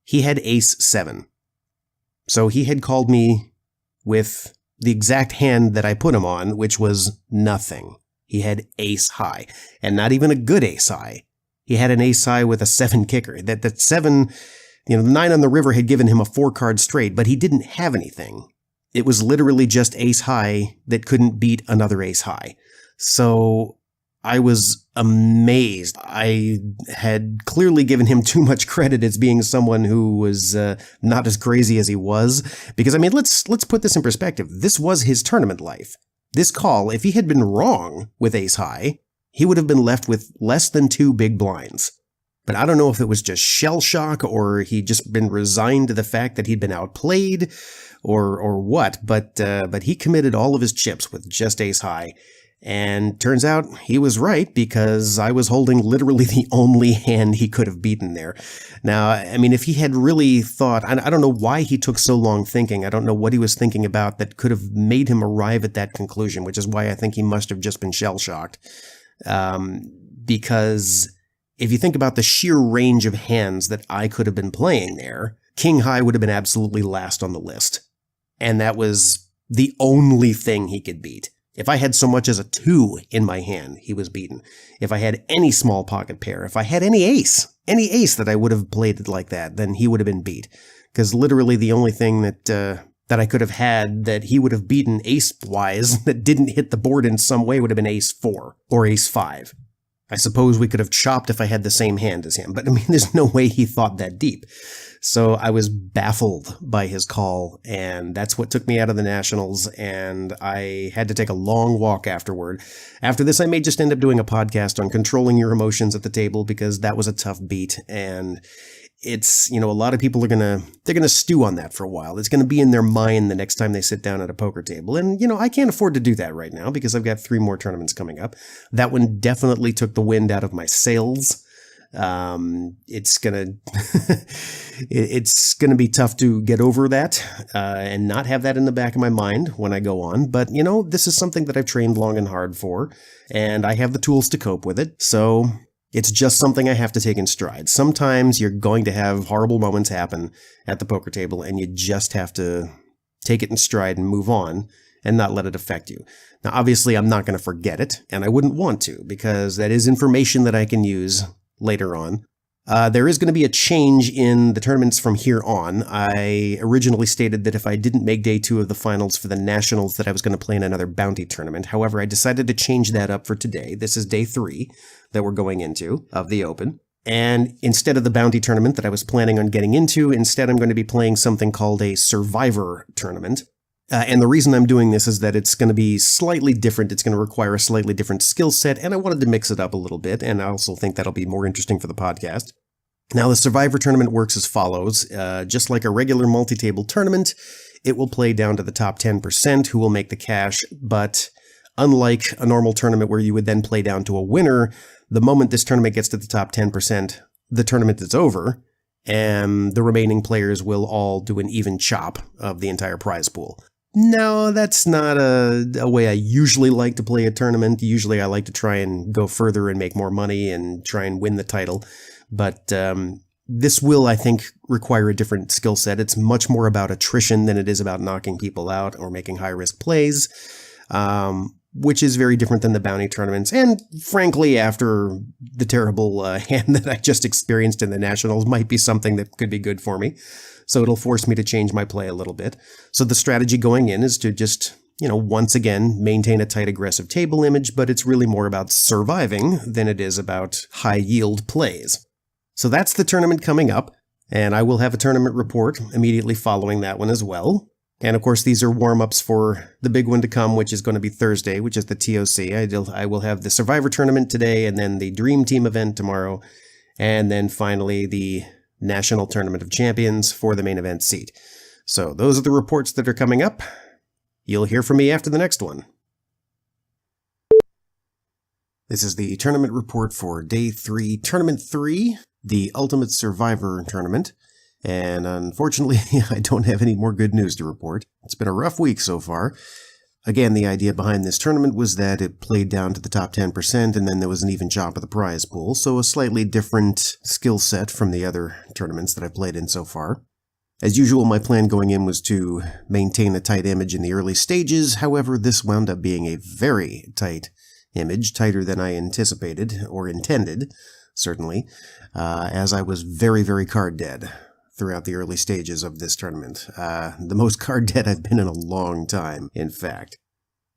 He had ace 7. So he had called me with the exact hand that I put him on, which was nothing. He had ace high, and not even a good ace high. He had an ace high with a 7 kicker. That 7, the 9 on the river had given him a 4-card straight, but he didn't have anything. It was literally just ace high that couldn't beat another ace high. So I was amazed. I had clearly given him too much credit as being someone who was not as crazy as he was. Because, let's put this in perspective. This was his tournament life. This call, if he had been wrong with ace high, he would have been left with less than 2 big blinds. But I don't know if it was just shell shock or he'd just been resigned to the fact that he'd been outplayed or what. But he committed all of his chips with just ace high. And turns out he was right because I was holding literally the only hand he could have beaten there. Now, if he had really thought, I don't know why he took so long thinking. I don't know what he was thinking about that could have made him arrive at that conclusion, which is why I think he must have just been shell-shocked. Because if you think about the sheer range of hands that I could have been playing there, king high would have been absolutely last on the list. And that was the only thing he could beat. If I had so much as a 2 in my hand, he was beaten. If I had any small pocket pair, if I had any ace that I would have played it like that, then he would have been beat. Because literally the only thing that I could have had that he would have beaten ace-wise that didn't hit the board in some way would have been ace 4 or ace 5. I suppose we could have chopped if I had the same hand as him, but I mean, there's no way he thought that deep. So I was baffled by his call, and that's what took me out of the Nationals, and I had to take a long walk afterward. After this, I may just end up doing a podcast on controlling your emotions at the table, because that was a tough beat, and it's, a lot of people they're gonna stew on that for a while. It's gonna be in their mind the next time they sit down at a poker table. And, I can't afford to do that right now because I've got 3 more tournaments coming up. That one definitely took the wind out of my sails. It's gonna be tough to get over that, and not have that in the back of my mind when I go on. But, this is something that I've trained long and hard for, and I have the tools to cope with it. So it's just something I have to take in stride. Sometimes you're going to have horrible moments happen at the poker table, and you just have to take it in stride and move on and not let it affect you. Now, obviously, I'm not going to forget it, and I wouldn't want to, because that is information that I can use later on. There is going to be a change in the tournaments from here on. I originally stated that if I didn't make day 2 of the finals for the Nationals, that I was going to play in another bounty tournament. However, I decided to change that up for today. This is day 3 that we're going into of the Open. And instead of the bounty tournament that I was planning on getting into, instead I'm going to be playing something called a Survivor tournament. And the reason I'm doing this is that it's going to be slightly different. It's going to require a slightly different skill set, and I wanted to mix it up a little bit, and I also think that'll be more interesting for the podcast. Now, the Survivor tournament works as follows. Just like a regular multi-table tournament, it will play down to the top 10% who will make the cash, but unlike a normal tournament where you would then play down to a winner, the moment this tournament gets to the top 10%, the tournament is over, and the remaining players will all do an even chop of the entire prize pool. No, that's not a way I usually like to play a tournament. Usually I like to try and go further and make more money and try and win the title. But this will, I think, require a different skill set. It's much more about attrition than it is about knocking people out or making high-risk plays, which is very different than the bounty tournaments. And frankly, after the terrible hand that I just experienced in the Nationals, might be something that could be good for me. So it'll force me to change my play a little bit. So the strategy going in is to just, once again, maintain a tight, aggressive table image, but it's really more about surviving than it is about high-yield plays. So that's the tournament coming up, and I will have a tournament report immediately following that one as well. And of course, these are warm-ups for the big one to come, which is going to be Thursday, which is the TOC. I will have the Survivor tournament today, and then the Dream Team event tomorrow, and then finally the National Tournament of Champions for the main event seat. So those are the reports that are coming up. You'll hear from me after the next one. This is the tournament report for Day 3, Tournament 3, the Ultimate Survivor Tournament. And unfortunately, I don't have any more good news to report. It's been a rough week so far. Again, the idea behind this tournament was that it played down to the top 10%, and then there was an even chop of the prize pool, so a slightly different skill set from the other tournaments that I've played in so far. As usual, my plan going in was to maintain a tight image in the early stages. However, this wound up being a very tight image, tighter than I anticipated, or intended, certainly, as I was very, very card dead throughout the early stages of this tournament. The most card dead I've been in a long time, in fact.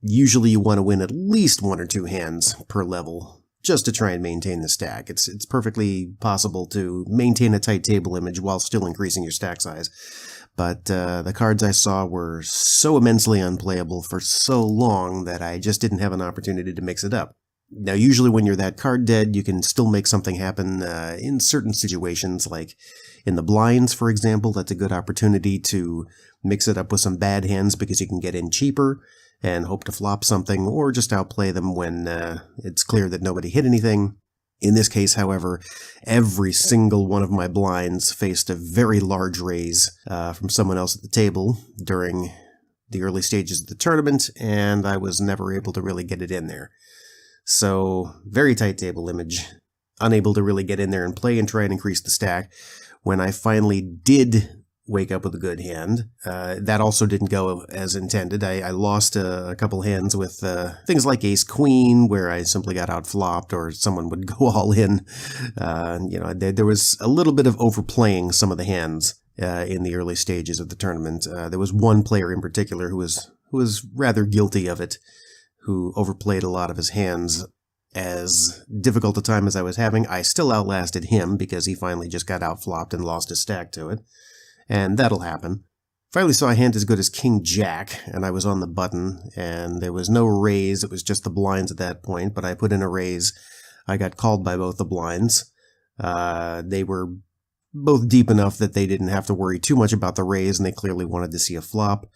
Usually you want to win at least 1 or 2 hands per level, just to try and maintain the stack. It's perfectly possible to maintain a tight table image while still increasing your stack size. But the cards I saw were so immensely unplayable for so long that I just didn't have an opportunity to mix it up. Now, usually when you're that card dead, you can still make something happen in certain situations, like in the blinds, for example. That's a good opportunity to mix it up with some bad hands because you can get in cheaper and hope to flop something, or just outplay them when it's clear that nobody hit anything. In this case, however, every single one of my blinds faced a very large raise from someone else at the table during the early stages of the tournament, and I was never able to really get it in there. So, very tight table image, unable to really get in there and play and try and increase the stack. When I finally did wake up with a good hand. That also didn't go as intended. I lost a couple hands with things like ace-queen, where I simply got outflopped, or someone would go all in. There was a little bit of overplaying some of the hands in the early stages of the tournament. There was one player in particular who was rather guilty of it, who overplayed a lot of his hands. As difficult a time as I was having, I still outlasted him because he finally just got outflopped and lost his stack to it. And that'll happen. Finally saw a hand as good as King Jack, and I was on the button, and there was no raise. It was just the blinds at that point, but I put in a raise. I got called by both the blinds. They were both deep enough that they didn't have to worry too much about the raise, and they clearly wanted to see a flop.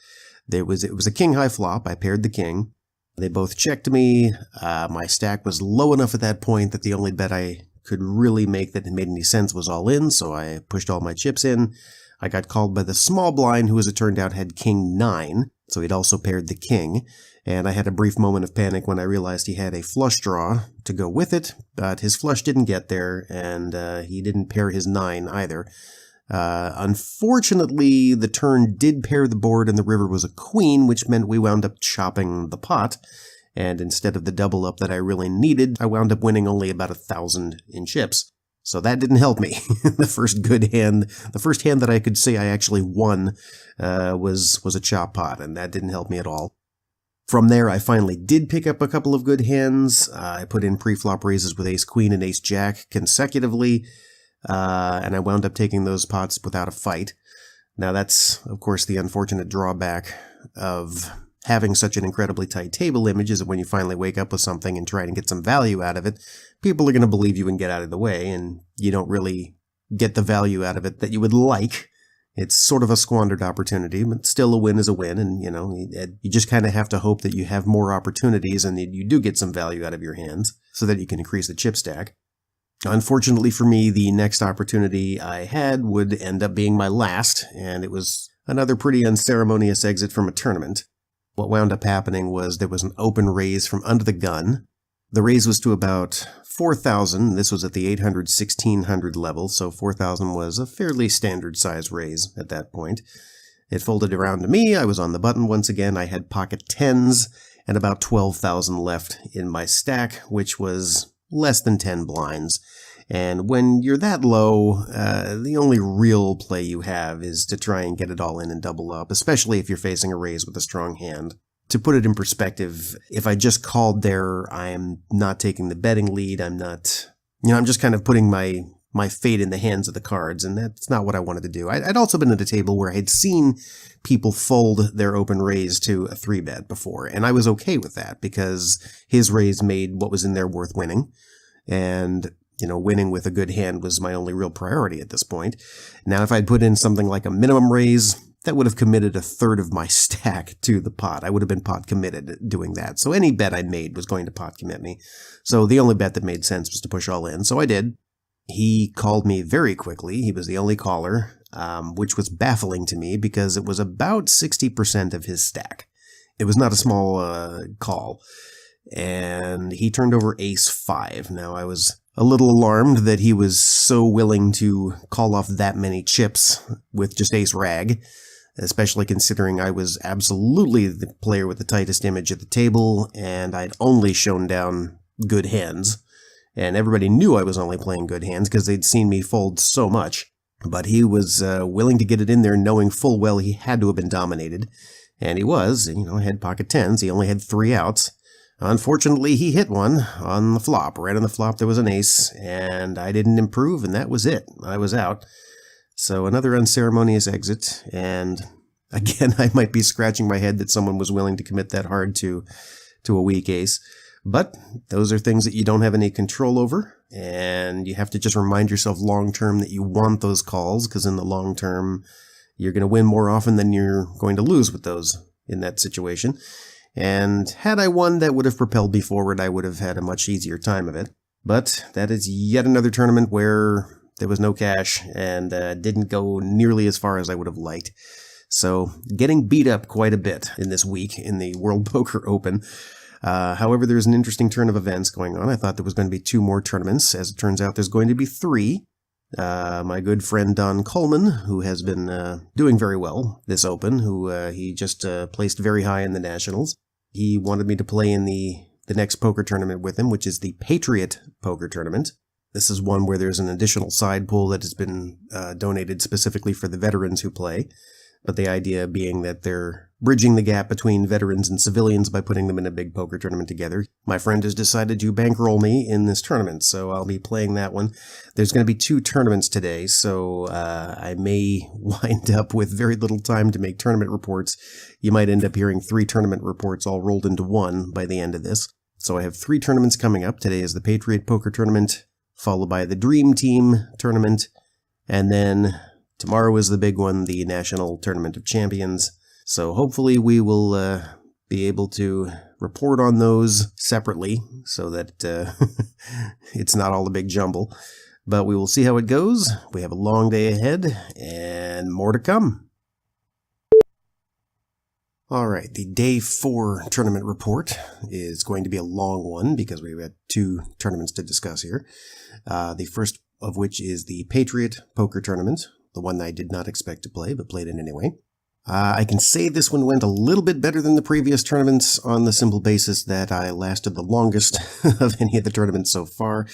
It was a king-high flop. I paired the king. They both checked me. My stack was low enough at that point that the only bet I could really make that made any sense was all in, so I pushed all my chips in. I got called by the small blind, who, as it turned out, had king 9, so he'd also paired the king, and I had a brief moment of panic when I realized he had a flush draw to go with it, but his flush didn't get there, and he didn't pair his 9 either. Unfortunately, the turn did pair the board, and the river was a queen, which meant we wound up chopping the pot, and instead of the double up that I really needed, I wound up winning only about 1,000 in chips. So that didn't help me. The first hand that I could say I actually won was a chop pot, and that didn't help me at all. From there, I finally did pick up a couple of good hands. I put in pre-flop raises with ace-queen and ace-jack consecutively, and I wound up taking those pots without a fight. Now that's, of course, the unfortunate drawback of having such an incredibly tight table image, is that when you finally wake up with something and try and get some value out of it, people are going to believe you and get out of the way, and you don't really get the value out of it that you would like. It's sort of a squandered opportunity, but still a win is a win, and you just kind of have to hope that you have more opportunities and you do get some value out of your hands so that you can increase the chip stack. Unfortunately for me, the next opportunity I had would end up being my last, and it was another pretty unceremonious exit from a tournament. What wound up happening was there was an open raise from under the gun. The raise was to about 4,000. This was at the 800, 1,600 level, so 4,000 was a fairly standard size raise at that point. It folded around to me. I was on the button once again. I had pocket 10s and about 12,000 left in my stack, which was less than 10 blinds. And when you're that low, the only real play you have is to try and get it all in and double up, especially if you're facing a raise with a strong hand. To put it in perspective, if I just called there, I'm not taking the betting lead. I'm just kind of putting my fate in the hands of the cards, and that's not what I wanted to do. I'd also been at a table where I had seen people fold their open raise to a 3-bet before, and I was okay with that because his raise made what was in there worth winning, and winning with a good hand was my only real priority at this point. Now, if I'd put in something like a minimum raise, that would have committed a third of my stack to the pot. I would have been pot committed doing that. So any bet I made was going to pot commit me. So the only bet that made sense was to push all in. So I did. He called me very quickly. He was the only caller, which was baffling to me because it was about 60% of his stack. It was not a small call. And he turned over ace-5. Now, I was a little alarmed that he was so willing to call off that many chips with just ace-rag, especially considering I was absolutely the player with the tightest image at the table, and I'd only shown down good hands. And everybody knew I was only playing good hands because they'd seen me fold so much. But he was willing to get it in there knowing full well he had to have been dominated. And he was. Had pocket 10s. He only had 3 outs. Unfortunately, he hit one on the flop. Right on the flop, there was an ace, and I didn't improve, and that was it. I was out. So another unceremonious exit, and again, I might be scratching my head that someone was willing to commit that hard to a weak ace. But those are things that you don't have any control over, and you have to just remind yourself long-term that you want those calls, because in the long term, you're going to win more often than you're going to lose with those in that situation. And had I won, that would have propelled me forward. I would have had a much easier time of it. But that is yet another tournament where there was no cash and didn't go nearly as far as I would have liked. So getting beat up quite a bit in this week in the World Poker Open. However, there's an interesting turn of events going on. I thought there was going to be 2 more tournaments. As it turns out, there's going to be 3. My good friend Don Coleman, who has been doing very well this Open, he just placed very high in the Nationals. He wanted me to play in the next poker tournament with him, which is the Patriot Poker Tournament. This is one where there's an additional side pool that has been donated specifically for the veterans who play, but the idea being that they're bridging the gap between veterans and civilians by putting them in a big poker tournament together. My friend has decided to bankroll me in this tournament, so I'll be playing that one. There's going to be 2 tournaments today, so I may wind up with very little time to make tournament reports. You might end up hearing 3 tournament reports all rolled into one by the end of this. So I have 3 tournaments coming up. Today is the Patriot Poker Tournament, followed by the Dream Team Tournament, and then tomorrow is the big one, the National Tournament of Champions. So hopefully we will be able to report on those separately so that it's not all a big jumble. But we will see how it goes. We have a long day ahead and more to come. All right, the Day 4 tournament report is going to be a long one because we've got 2 tournaments to discuss here. The first of which is the Patriot Poker Tournament, the one I did not expect to play, but played it anyway. I can say this one went a little bit better than the previous tournaments on the simple basis that I lasted the longest of any of the tournaments so far.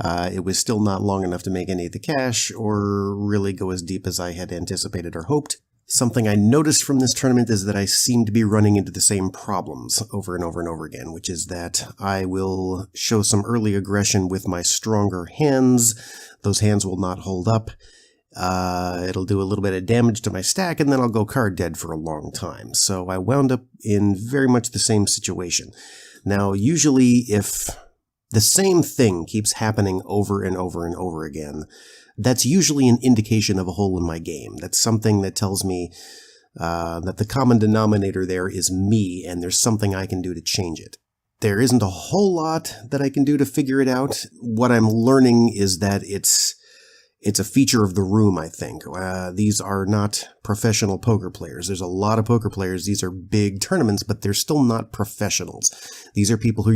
It was still not long enough to make any of the cash or really go as deep as I had anticipated or hoped. Something I noticed from this tournament is that I seem to be running into the same problems over and over and over again, which is that I will show some early aggression with my stronger hands. Those hands will not hold up. It'll do a little bit of damage to my stack, and then I'll go card dead for a long time. So I wound up in very much the same situation. Now, usually if the same thing keeps happening over and over and over again, that's usually an indication of a hole in my game. That's something that tells me that the common denominator there is me, and there's something I can do to change it. There isn't a whole lot that I can do to figure it out. What I'm learning is that it's a feature of the room, I think. These are not professional poker players. There's a lot of poker players. These are big tournaments, but they're still not professionals. These are people who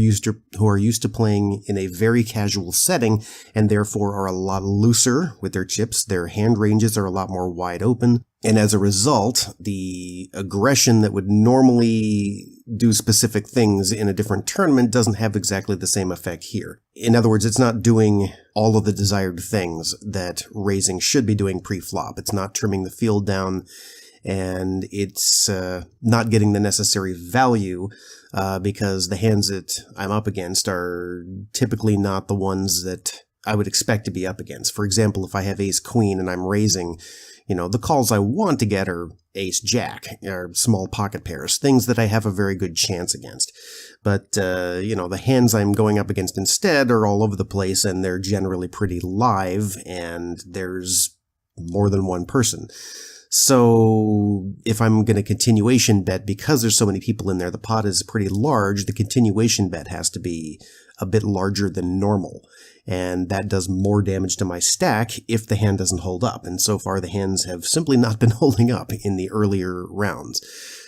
are used to playing in a very casual setting and therefore are a lot looser with their chips. Their hand ranges are a lot more wide open. And as a result, the aggression that would normally do specific things in a different tournament doesn't have exactly the same effect here. In other words, it's not doing all of the desired things that raising should be doing pre-flop. It's not trimming the field down, and it's not getting the necessary value because the hands that I'm up against are typically not the ones that I would expect to be up against. For example, if I have ace-queen and I'm raising, the calls I want to get are ace-jack, or small pocket pairs, things that I have a very good chance against. But, the hands I'm going up against instead are all over the place, and they're generally pretty live, and there's more than one person. So if I'm going to continuation bet, because there's so many people in there, the pot is pretty large, the continuation bet has to be a bit larger than normal. And that does more damage to my stack if the hand doesn't hold up. And so far, the hands have simply not been holding up in the earlier rounds.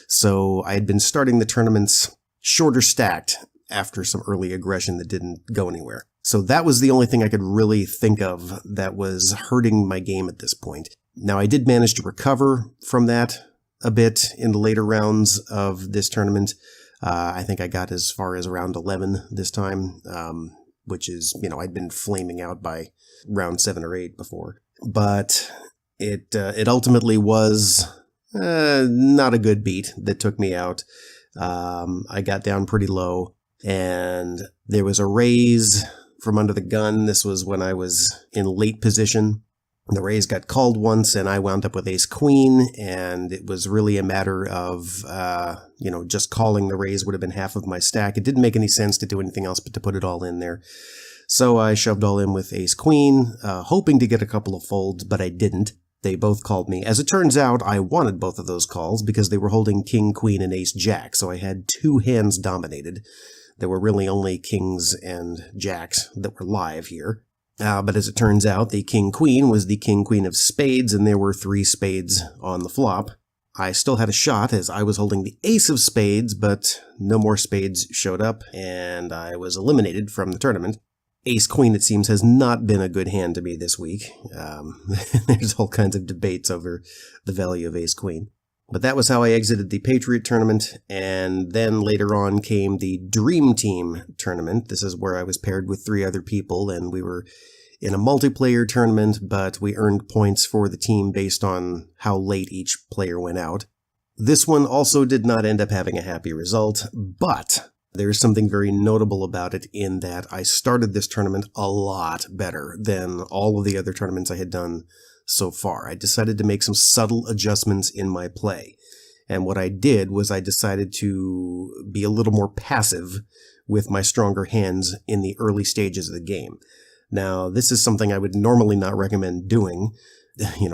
So I had been starting the tournaments shorter stacked after some early aggression that didn't go anywhere. So that was the only thing I could really think of that was hurting my game at this point. Now, I did manage to recover from that a bit in the later rounds of this tournament. I think I got as far as round 11 this time, which is, I'd been flaming out by round 7 or 8 before. But it ultimately was not a good beat that took me out. I got down pretty low, and there was a raise from under the gun. This was when I was in late position. The raise got called once, and I wound up with ace-queen, and it was really a matter of, just calling the raise would have been half of my stack. It didn't make any sense to do anything else but to put it all in there. So I shoved all in with ace-queen, hoping to get a couple of folds, but I didn't. They both called me. As it turns out, I wanted both of those calls because they were holding king, queen, and ace-jack, so I had 2 hands dominated. There were really only kings and jacks that were live here. But as it turns out, the king-queen was the king-queen of spades, and there were 3 spades on the flop. I still had a shot as I was holding the ace of spades, but no more spades showed up, and I was eliminated from the tournament. Ace Queen, it seems, has not been a good hand to me this week. There's all kinds of debates over the value of Ace Queen. But that was how I exited the Patriot tournament, and then later on came the Dream Team tournament. This is where I was paired with 3 other people, and we were in a multiplayer tournament, but we earned points for the team based on how late each player went out. This one also did not end up having a happy result, but there's something very notable about it in that I started this tournament a lot better than all of the other tournaments I had done so far. I decided to make some subtle adjustments in my play. And what I did was I decided to be a little more passive with my stronger hands in the early stages of the game. Now, this is something I would normally not recommend doing.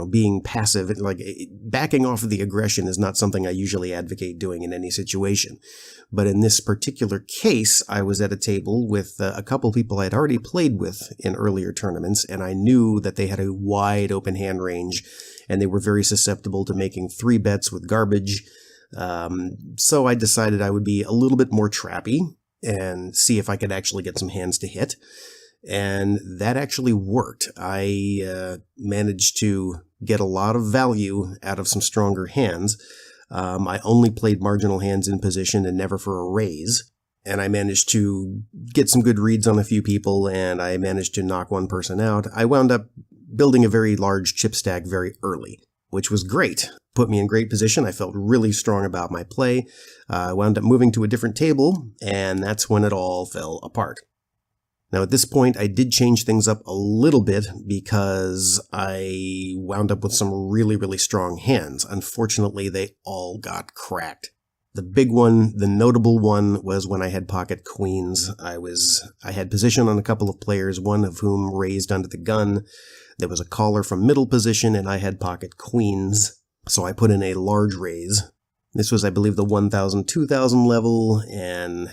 Being passive, like backing off of the aggression is not something I usually advocate doing in any situation. But in this particular case, I was at a table with a couple people I had already played with in earlier tournaments, and I knew that they had a wide open hand range, and they were very susceptible to making 3 bets with garbage. So I decided I would be a little bit more trappy and see if I could actually get some hands to hit. And that actually worked. I managed to get a lot of value out of some stronger hands. I only played marginal hands in position and never for a raise. And I managed to get some good reads on a few people, and I managed to knock one person out. I wound up building a very large chip stack very early, which was great. Put me in great position. I felt really strong about my play. I wound up moving to a different table, and that's when it all fell apart. Now, at this point, I did change things up a little bit because I wound up with some really, really strong hands. Unfortunately, they all got cracked. The big one, the notable one, was when I had pocket queens. I had position on a couple of players, one of whom raised under the gun. There was a caller from middle position, and I had pocket queens. So I put in a large raise. This was, I believe, the 1,000, 2,000 level, and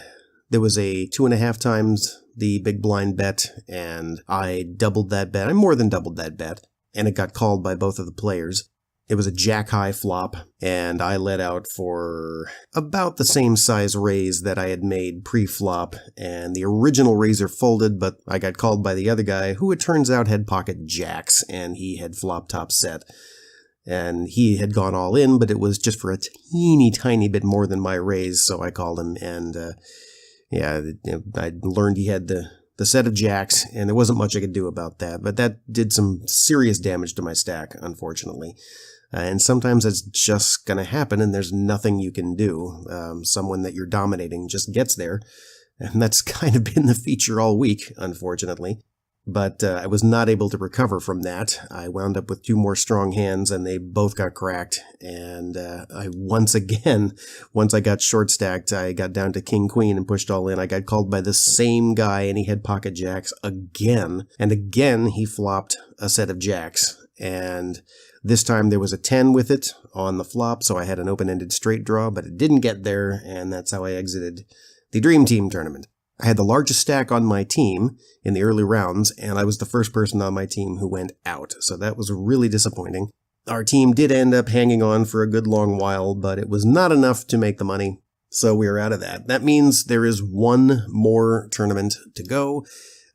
there was a 2.5 times the big blind bet, and I doubled that bet. I more than doubled that bet, and it got called by both of the players. It was a jack-high flop, and I let out for about the same size raise that I had made pre-flop, and the original raiser folded, but I got called by the other guy, who it turns out had pocket jacks, and he had flop top set. And he had gone all in, but it was just for a teeny tiny bit more than my raise, so I called him, and I learned he had the set of jacks, and there wasn't much I could do about that. But that did some serious damage to my stack, unfortunately. And sometimes it's just going to happen, and there's nothing you can do. Someone that you're dominating just gets there, and that's kind of been the feature all week, unfortunately. But I was not able to recover from that. I wound up with 2 more strong hands, and they both got cracked. And once I got short stacked, I got down to king-queen and pushed all in. I got called by the same guy, and he had pocket jacks again. And again, he flopped a set of jacks. And this time there was a 10 with it on the flop, so I had an open-ended straight draw, but it didn't get there, and that's how I exited the Dream Team tournament. I had the largest stack on my team in the early rounds, and I was the first person on my team who went out, so that was really disappointing. Our team did end up hanging on for a good long while, but it was not enough to make the money, so we were out of that. That means there is one more tournament to go.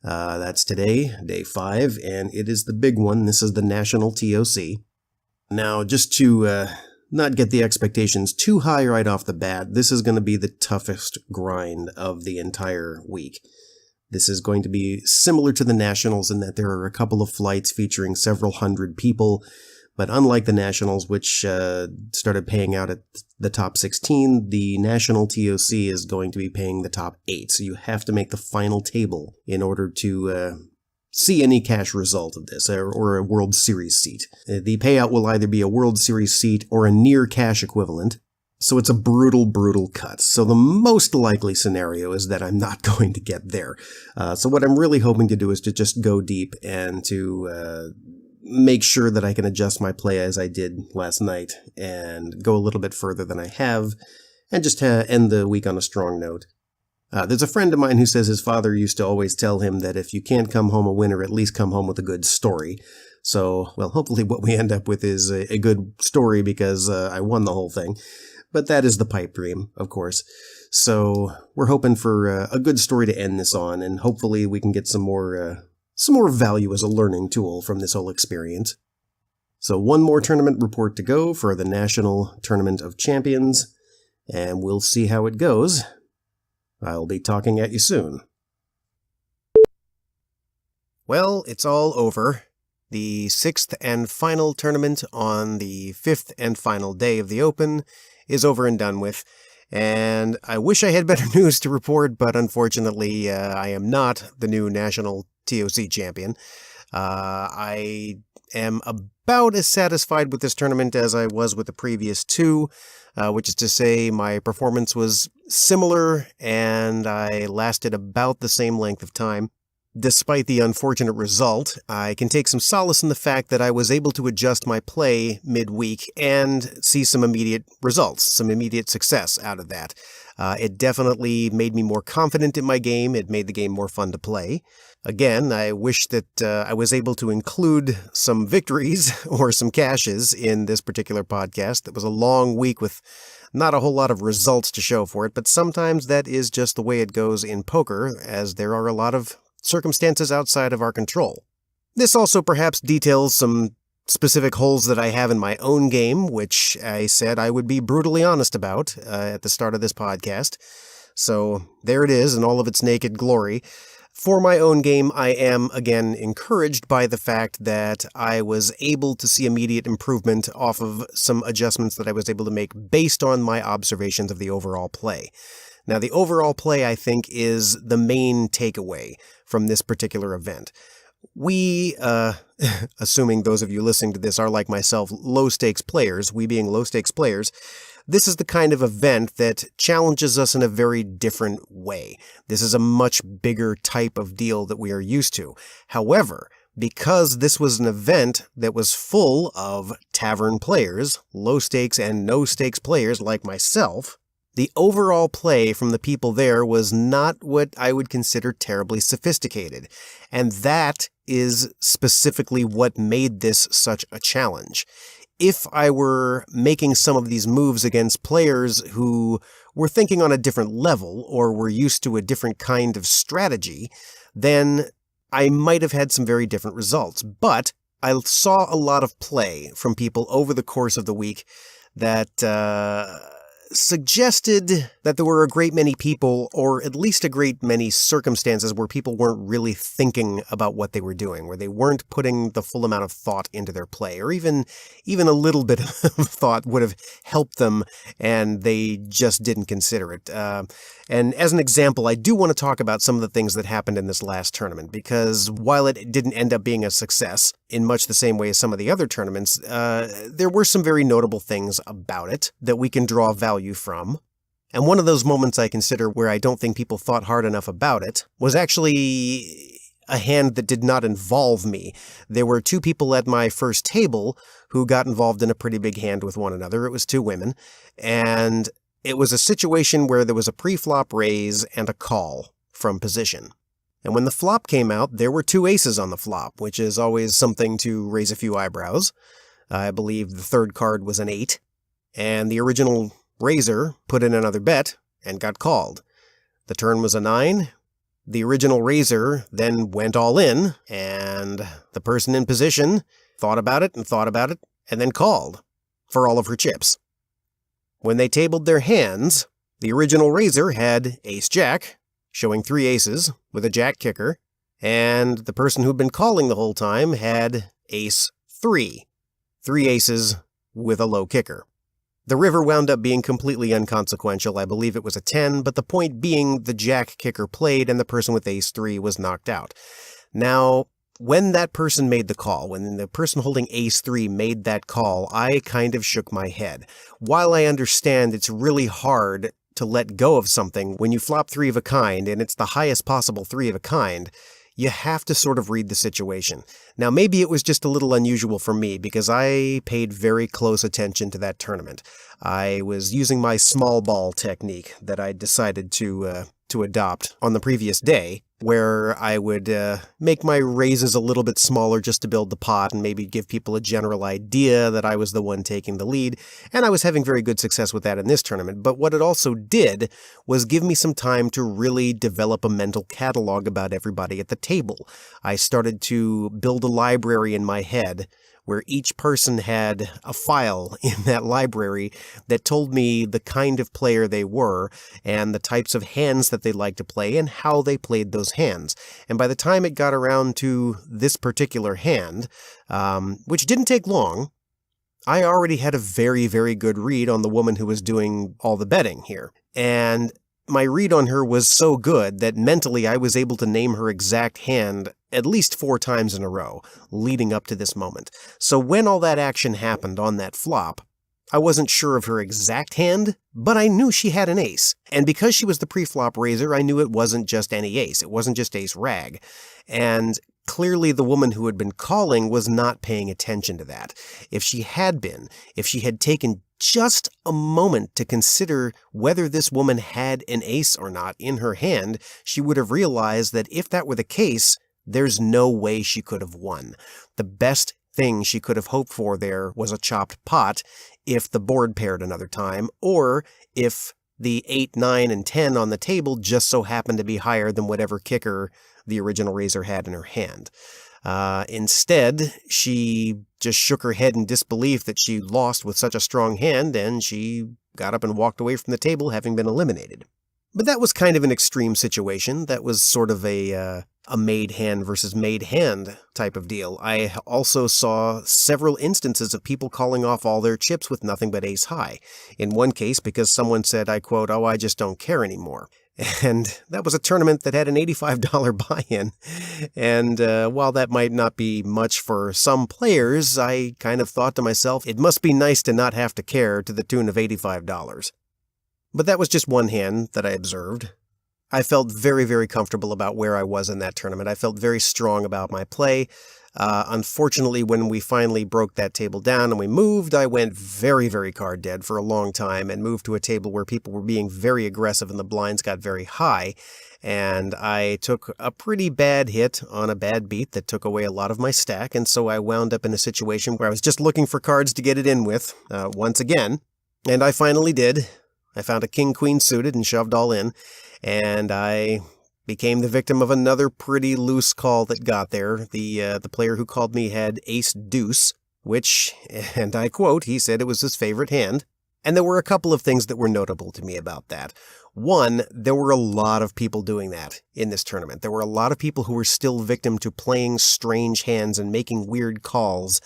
That's today, day 5, and it is the big one. This is the National TOC. Now, just to not get the expectations too high right off the bat, this is going to be the toughest grind of the entire week. This is going to be similar to the Nationals in that there are a couple of flights featuring several hundred people, but unlike the Nationals, which started paying out at the top 16, the National TOC is going to be paying the top 8, so you have to make the final table in order to see any cash result of this, or a World Series seat. The payout will either be a World Series seat or a near cash equivalent, so it's a brutal, brutal cut. So the most likely scenario is that I'm not going to get there. So what I'm really hoping to do is to just go deep and to make sure that I can adjust my play as I did last night and go a little bit further than I have, and just end the week on a strong note. There's a friend of mine who says his father used to always tell him that if you can't come home a winner, at least come home with a good story. So, well, hopefully what we end up with is a good story because I won the whole thing. But that is the pipe dream, of course. So we're hoping for a good story to end this on, and hopefully we can get some more value as a learning tool from this whole experience. So one more tournament report to go for the National Tournament of Champions, and we'll see how it goes. I'll be talking at you soon. Well, it's all over. The 6th and final tournament on the 5th and final day of the Open is over and done with, and I wish I had better news to report, but unfortunately I am not the new National TOC champion. I am about as satisfied with this tournament as I was with the previous two, which is to say my performance was similar and I lasted about the same length of time. Despite the unfortunate result, I can take some solace in the fact that I was able to adjust my play midweek and see some immediate results, some immediate success out of that. It definitely made me more confident in my game. It made the game more fun to play. Again, I wish that I was able to include some victories or some cashes in this particular podcast. It was a long week with not a whole lot of results to show for it, but sometimes that is just the way it goes in poker, as there are a lot of circumstances outside of our control. This also perhaps details some specific holes that I have in my own game, which I said I would be brutally honest about at the start of this podcast. So there it is in all of its naked glory. For my own game, I am, again, encouraged by the fact that I was able to see immediate improvement off of some adjustments that I was able to make based on my observations of the overall play. Now, the overall play, I think, is the main takeaway from this particular event. We, assuming those of you listening to this are like myself, low-stakes players, we being low-stakes players, this is the kind of event that challenges us in a very different way. This is a much bigger type of deal that we are used to. However, because this was an event that was full of tavern players, low-stakes and no-stakes players like myself, the overall play from the people there was not what I would consider terribly sophisticated, and that is specifically what made this such a challenge. If I were making some of these moves against players who were thinking on a different level or were used to a different kind of strategy, then I might have had some very different results. But I saw a lot of play from people over the course of the week that suggested that there were a great many people, or at least a great many circumstances, where people weren't really thinking about what they were doing, where they weren't putting the full amount of thought into their play, or even a little bit of thought would have helped them, and they just didn't consider it. And as an example, I do want to talk about some of the things that happened in this last tournament, because while it didn't end up being a success in much the same way as some of the other tournaments, there were some very notable things about it that we can draw value from. And one of those moments I consider where I don't think people thought hard enough about it was actually a hand that did not involve me. There were two people at my first table who got involved in a pretty big hand with one another. It was two women, and it was a situation where there was a pre-flop raise and a call from position. And when the flop came out, there were two aces on the flop, which is always something to raise a few eyebrows. I believe the third card was an 8, and the original raiser put in another bet and got called. The turn was a 9. The original raiser then went all in, and the person in position thought about it, and then called for all of her chips. When they tabled their hands, the original raiser had ace-jack, showing 3 aces with a jack kicker, and the person who'd been calling the whole time had ace-3, 3 aces with a low kicker. The river wound up being completely inconsequential. I believe it was a 10, but the point being the jack kicker played and the person with ace-3 was knocked out. Now, when that person made the call, when the person holding ace-3 made that call, I kind of shook my head. While I understand it's really hard to let go of something when you flop 3 of a kind, and it's the highest possible 3 of a kind, you have to sort of read the situation. Now, maybe it was just a little unusual for me because I paid very close attention to that tournament. I was using my small ball technique that I decided to to adopt on the previous day, where I would make my raises a little bit smaller just to build the pot and maybe give people a general idea that I was the one taking the lead, and I was having very good success with that in this tournament. But what it also did was give me some time to really develop a mental catalog about everybody at the table. I started to build a library in my head where each person had a file in that library that told me the kind of player they were and the types of hands that they liked to play and how they played those hands. And by the time it got around to this particular hand, which didn't take long, I already had a very, very good read on the woman who was doing all the betting here. And my read on her was so good that mentally I was able to name her exact hand at least 4 times in a row, leading up to this moment. So when all that action happened on that flop, I wasn't sure of her exact hand, but I knew she had an ace. And because she was the pre-flop raiser, I knew it wasn't just any ace. It wasn't just ace rag. And clearly the woman who had been calling was not paying attention to that. If she had taken just a moment to consider whether this woman had an ace or not in her hand, she would have realized that if that were the case, there's no way she could have won. The best thing she could have hoped for there was a chopped pot if the board paired another time, or if the 8, 9, and 10 on the table just so happened to be higher than whatever kicker the original raiser had in her hand. Instead, she just shook her head in disbelief that she lost with such a strong hand, and she got up and walked away from the table having been eliminated. But that was kind of an extreme situation. That was sort of a made hand versus made hand type of deal. I also saw several instances of people calling off all their chips with nothing but ace high. In one case, because someone said, I quote, "Oh, I just don't care anymore." And that was a tournament that had an $85 buy-in. And while that might not be much for some players, I kind of thought to myself, it must be nice to not have to care to the tune of $85. But that was just one hand that I observed. I felt very, very comfortable about where I was in that tournament. I felt very strong about my play. Unfortunately, when we finally broke that table down and we moved, I went very, very card dead for a long time and moved to a table where people were being very aggressive and the blinds got very high. And I took a pretty bad hit on a bad beat that took away a lot of my stack. And so I wound up in a situation where I was just looking for cards to get it in with once again. And I finally did. I found a king-queen suited and shoved all in. And I became the victim of another pretty loose call that got there. The player who called me had ace-deuce, which, and I quote, he said it was his favorite hand. And there were a couple of things that were notable to me about that. One, there were a lot of people doing that in this tournament. There were a lot of people who were still victim to playing strange hands and making weird calls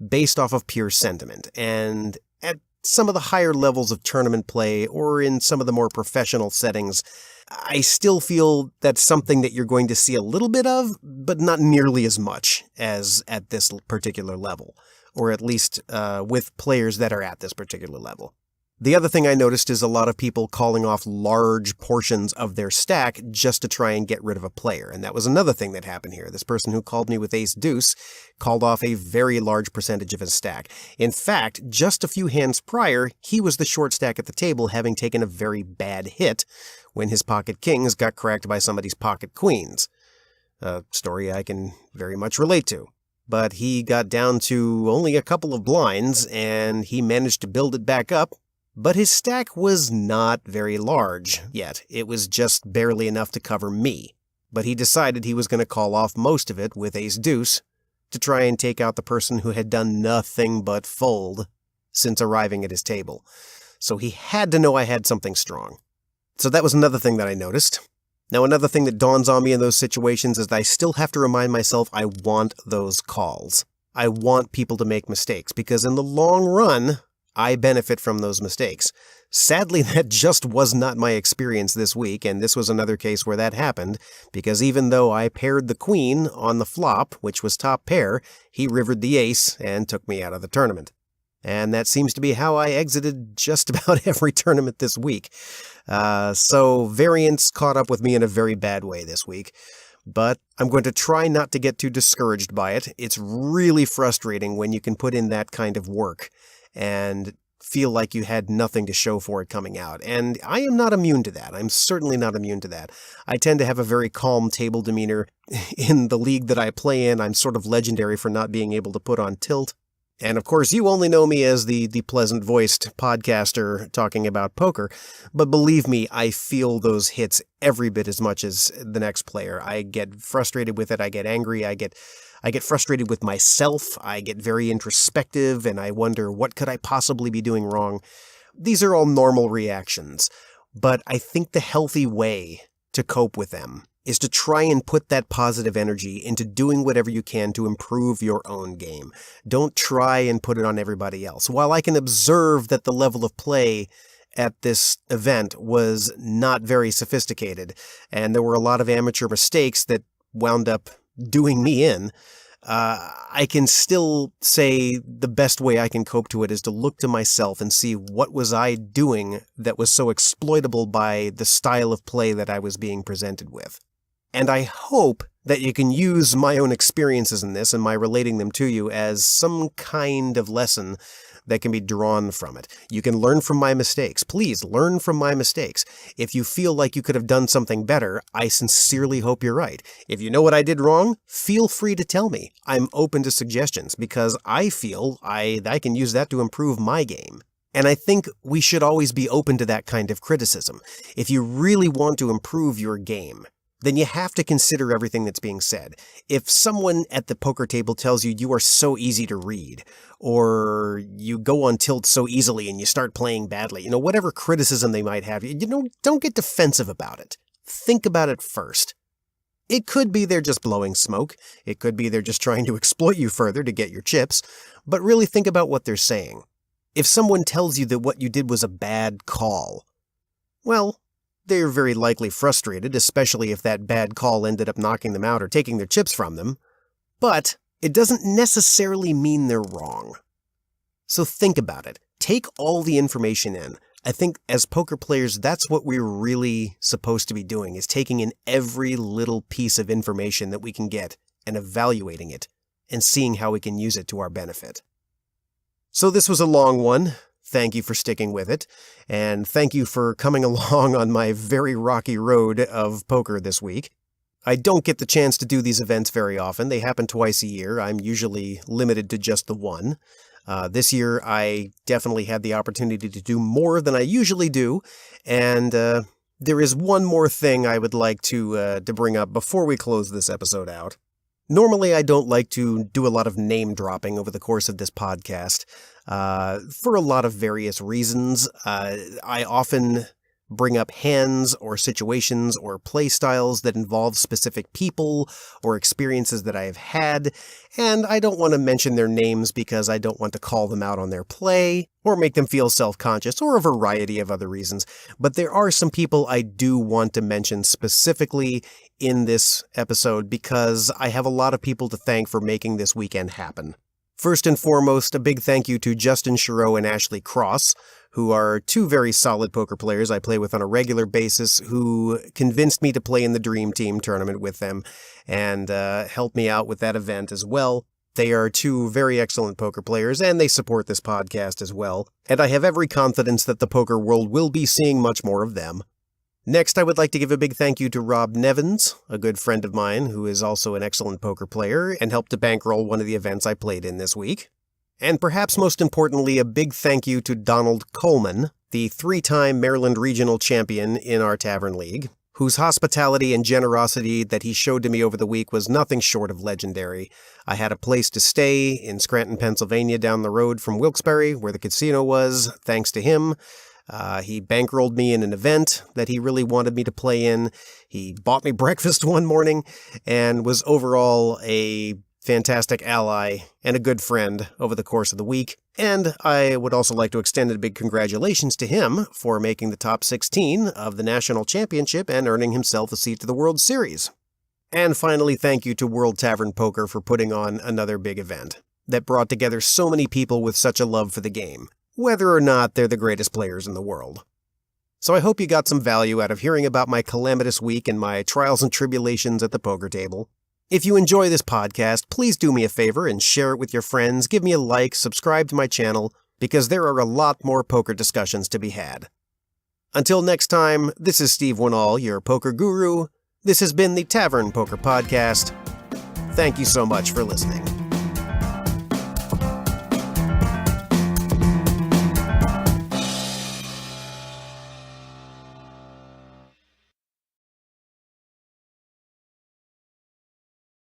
based off of pure sentiment. And at some of the higher levels of tournament play or in some of the more professional settings, I still feel that's something that you're going to see a little bit of, but not nearly as much as at this particular level, or at least with players that are at this particular level. The other thing I noticed is a lot of people calling off large portions of their stack just to try and get rid of a player. And that was another thing that happened here. This person who called me with ace-deuce called off a very large percentage of his stack. In fact, just a few hands prior, he was the short stack at the table, having taken a very bad hit when his pocket kings got cracked by somebody's pocket queens. A story I can very much relate to. But he got down to only a couple of blinds, and he managed to build it back up. But his stack was not very large yet. It was just barely enough to cover me. But he decided he was going to call off most of it with ace-deuce to try and take out the person who had done nothing but fold since arriving at his table. So he had to know I had something strong. So that was another thing that I noticed. Now, another thing that dawns on me in those situations is that I still have to remind myself I want those calls. I want people to make mistakes, because in the long run, I benefit from those mistakes. Sadly, that just was not my experience this week, and this was another case where that happened, because even though I paired the queen on the flop, which was top pair, he rivered the ace and took me out of the tournament. And that seems to be how I exited just about every tournament this week. So variance caught up with me in a very bad way this week. But I'm going to try not to get too discouraged by it. It's really frustrating when you can put in that kind of work and feel like you had nothing to show for it coming out. And I am not immune to that. I'm certainly not immune to that. I tend to have a very calm table demeanor. In the league that I play in, I'm sort of legendary for not being able to put on tilt. And of course, you only know me as the pleasant-voiced podcaster talking about poker, but believe me, I feel those hits every bit as much as the next player. I get frustrated with it, I get angry, I get frustrated with myself, I get very introspective, and I wonder, what could I possibly be doing wrong? These are all normal reactions, but I think the healthy way to cope with them is to try and put that positive energy into doing whatever you can to improve your own game. Don't try and put it on everybody else. While I can observe that the level of play at this event was not very sophisticated, and there were a lot of amateur mistakes that wound up doing me in, I can still say the best way I can cope to it is to look to myself and see what was I doing that was so exploitable by the style of play that I was being presented with. And I hope that you can use my own experiences in this and my relating them to you as some kind of lesson that can be drawn from it. You can learn from my mistakes. Please learn from my mistakes. If you feel like you could have done something better, I sincerely hope you're right. If you know what I did wrong, feel free to tell me. I'm open to suggestions because I feel I can use that to improve my game. And I think we should always be open to that kind of criticism. If you really want to improve your game, then you have to consider everything that's being said. If someone at the poker table tells you you are so easy to read, or you go on tilt so easily and you start playing badly, whatever criticism they might have, don't get defensive about it. Think about it first. It could be they're just blowing smoke. It could be they're just trying to exploit you further to get your chips. But really think about what they're saying. If someone tells you that what you did was a bad call, well, they're very likely frustrated, especially if that bad call ended up knocking them out or taking their chips from them. But it doesn't necessarily mean they're wrong. So think about it. Take all the information in. I think as poker players, that's what we're really supposed to be doing, is taking in every little piece of information that we can get and evaluating it and seeing how we can use it to our benefit. So this was a long one. Thank you for sticking with it, and thank you for coming along on my very rocky road of poker this week. I don't get the chance to do these events very often. They happen twice a year. I'm usually limited to just the one. This year, I definitely had the opportunity to do more than I usually do, and there is one more thing I would like to bring up before we close this episode out. Normally, I don't like to do a lot of name-dropping over the course of this podcast, for a lot of various reasons. I often bring up hands or situations or play styles that involve specific people or experiences that I have had, and I don't want to mention their names because I don't want to call them out on their play or make them feel self-conscious or a variety of other reasons. But there are some people I do want to mention specifically in this episode because I have a lot of people to thank for making this weekend happen. First and foremost, a big thank you to Justin Chereau and Ashley Cross, who are two very solid poker players I play with on a regular basis, who convinced me to play in the Dream Team tournament with them and helped me out with that event as well. They are two very excellent poker players, and they support this podcast as well, and I have every confidence that the poker world will be seeing much more of them. Next, I would like to give a big thank you to Rob Nevins, a good friend of mine who is also an excellent poker player and helped to bankroll one of the events I played in this week. And perhaps most importantly, a big thank you to Donald Coleman, the 3-time Maryland Regional Champion in our Tavern League, whose hospitality and generosity that he showed to me over the week was nothing short of legendary. I had a place to stay in Scranton, Pennsylvania, down the road from Wilkes-Barre, where the casino was, thanks to him. He bankrolled me in an event that he really wanted me to play in. He bought me breakfast one morning and was overall a fantastic ally and a good friend over the course of the week. And I would also like to extend a big congratulations to him for making the top 16 of the national championship and earning himself a seat to the World Series. And finally, thank you to World Tavern Poker for putting on another big event that brought together so many people with such a love for the game, whether or not they're the greatest players in the world. So I hope you got some value out of hearing about my calamitous week and my trials and tribulations at the poker table. If you enjoy this podcast, please do me a favor and share it with your friends, give me a like, subscribe to my channel, because there are a lot more poker discussions to be had. Until next time, this is Steve Wannall, your poker guru. This has been the Tavern Poker Podcast. Thank you so much for listening.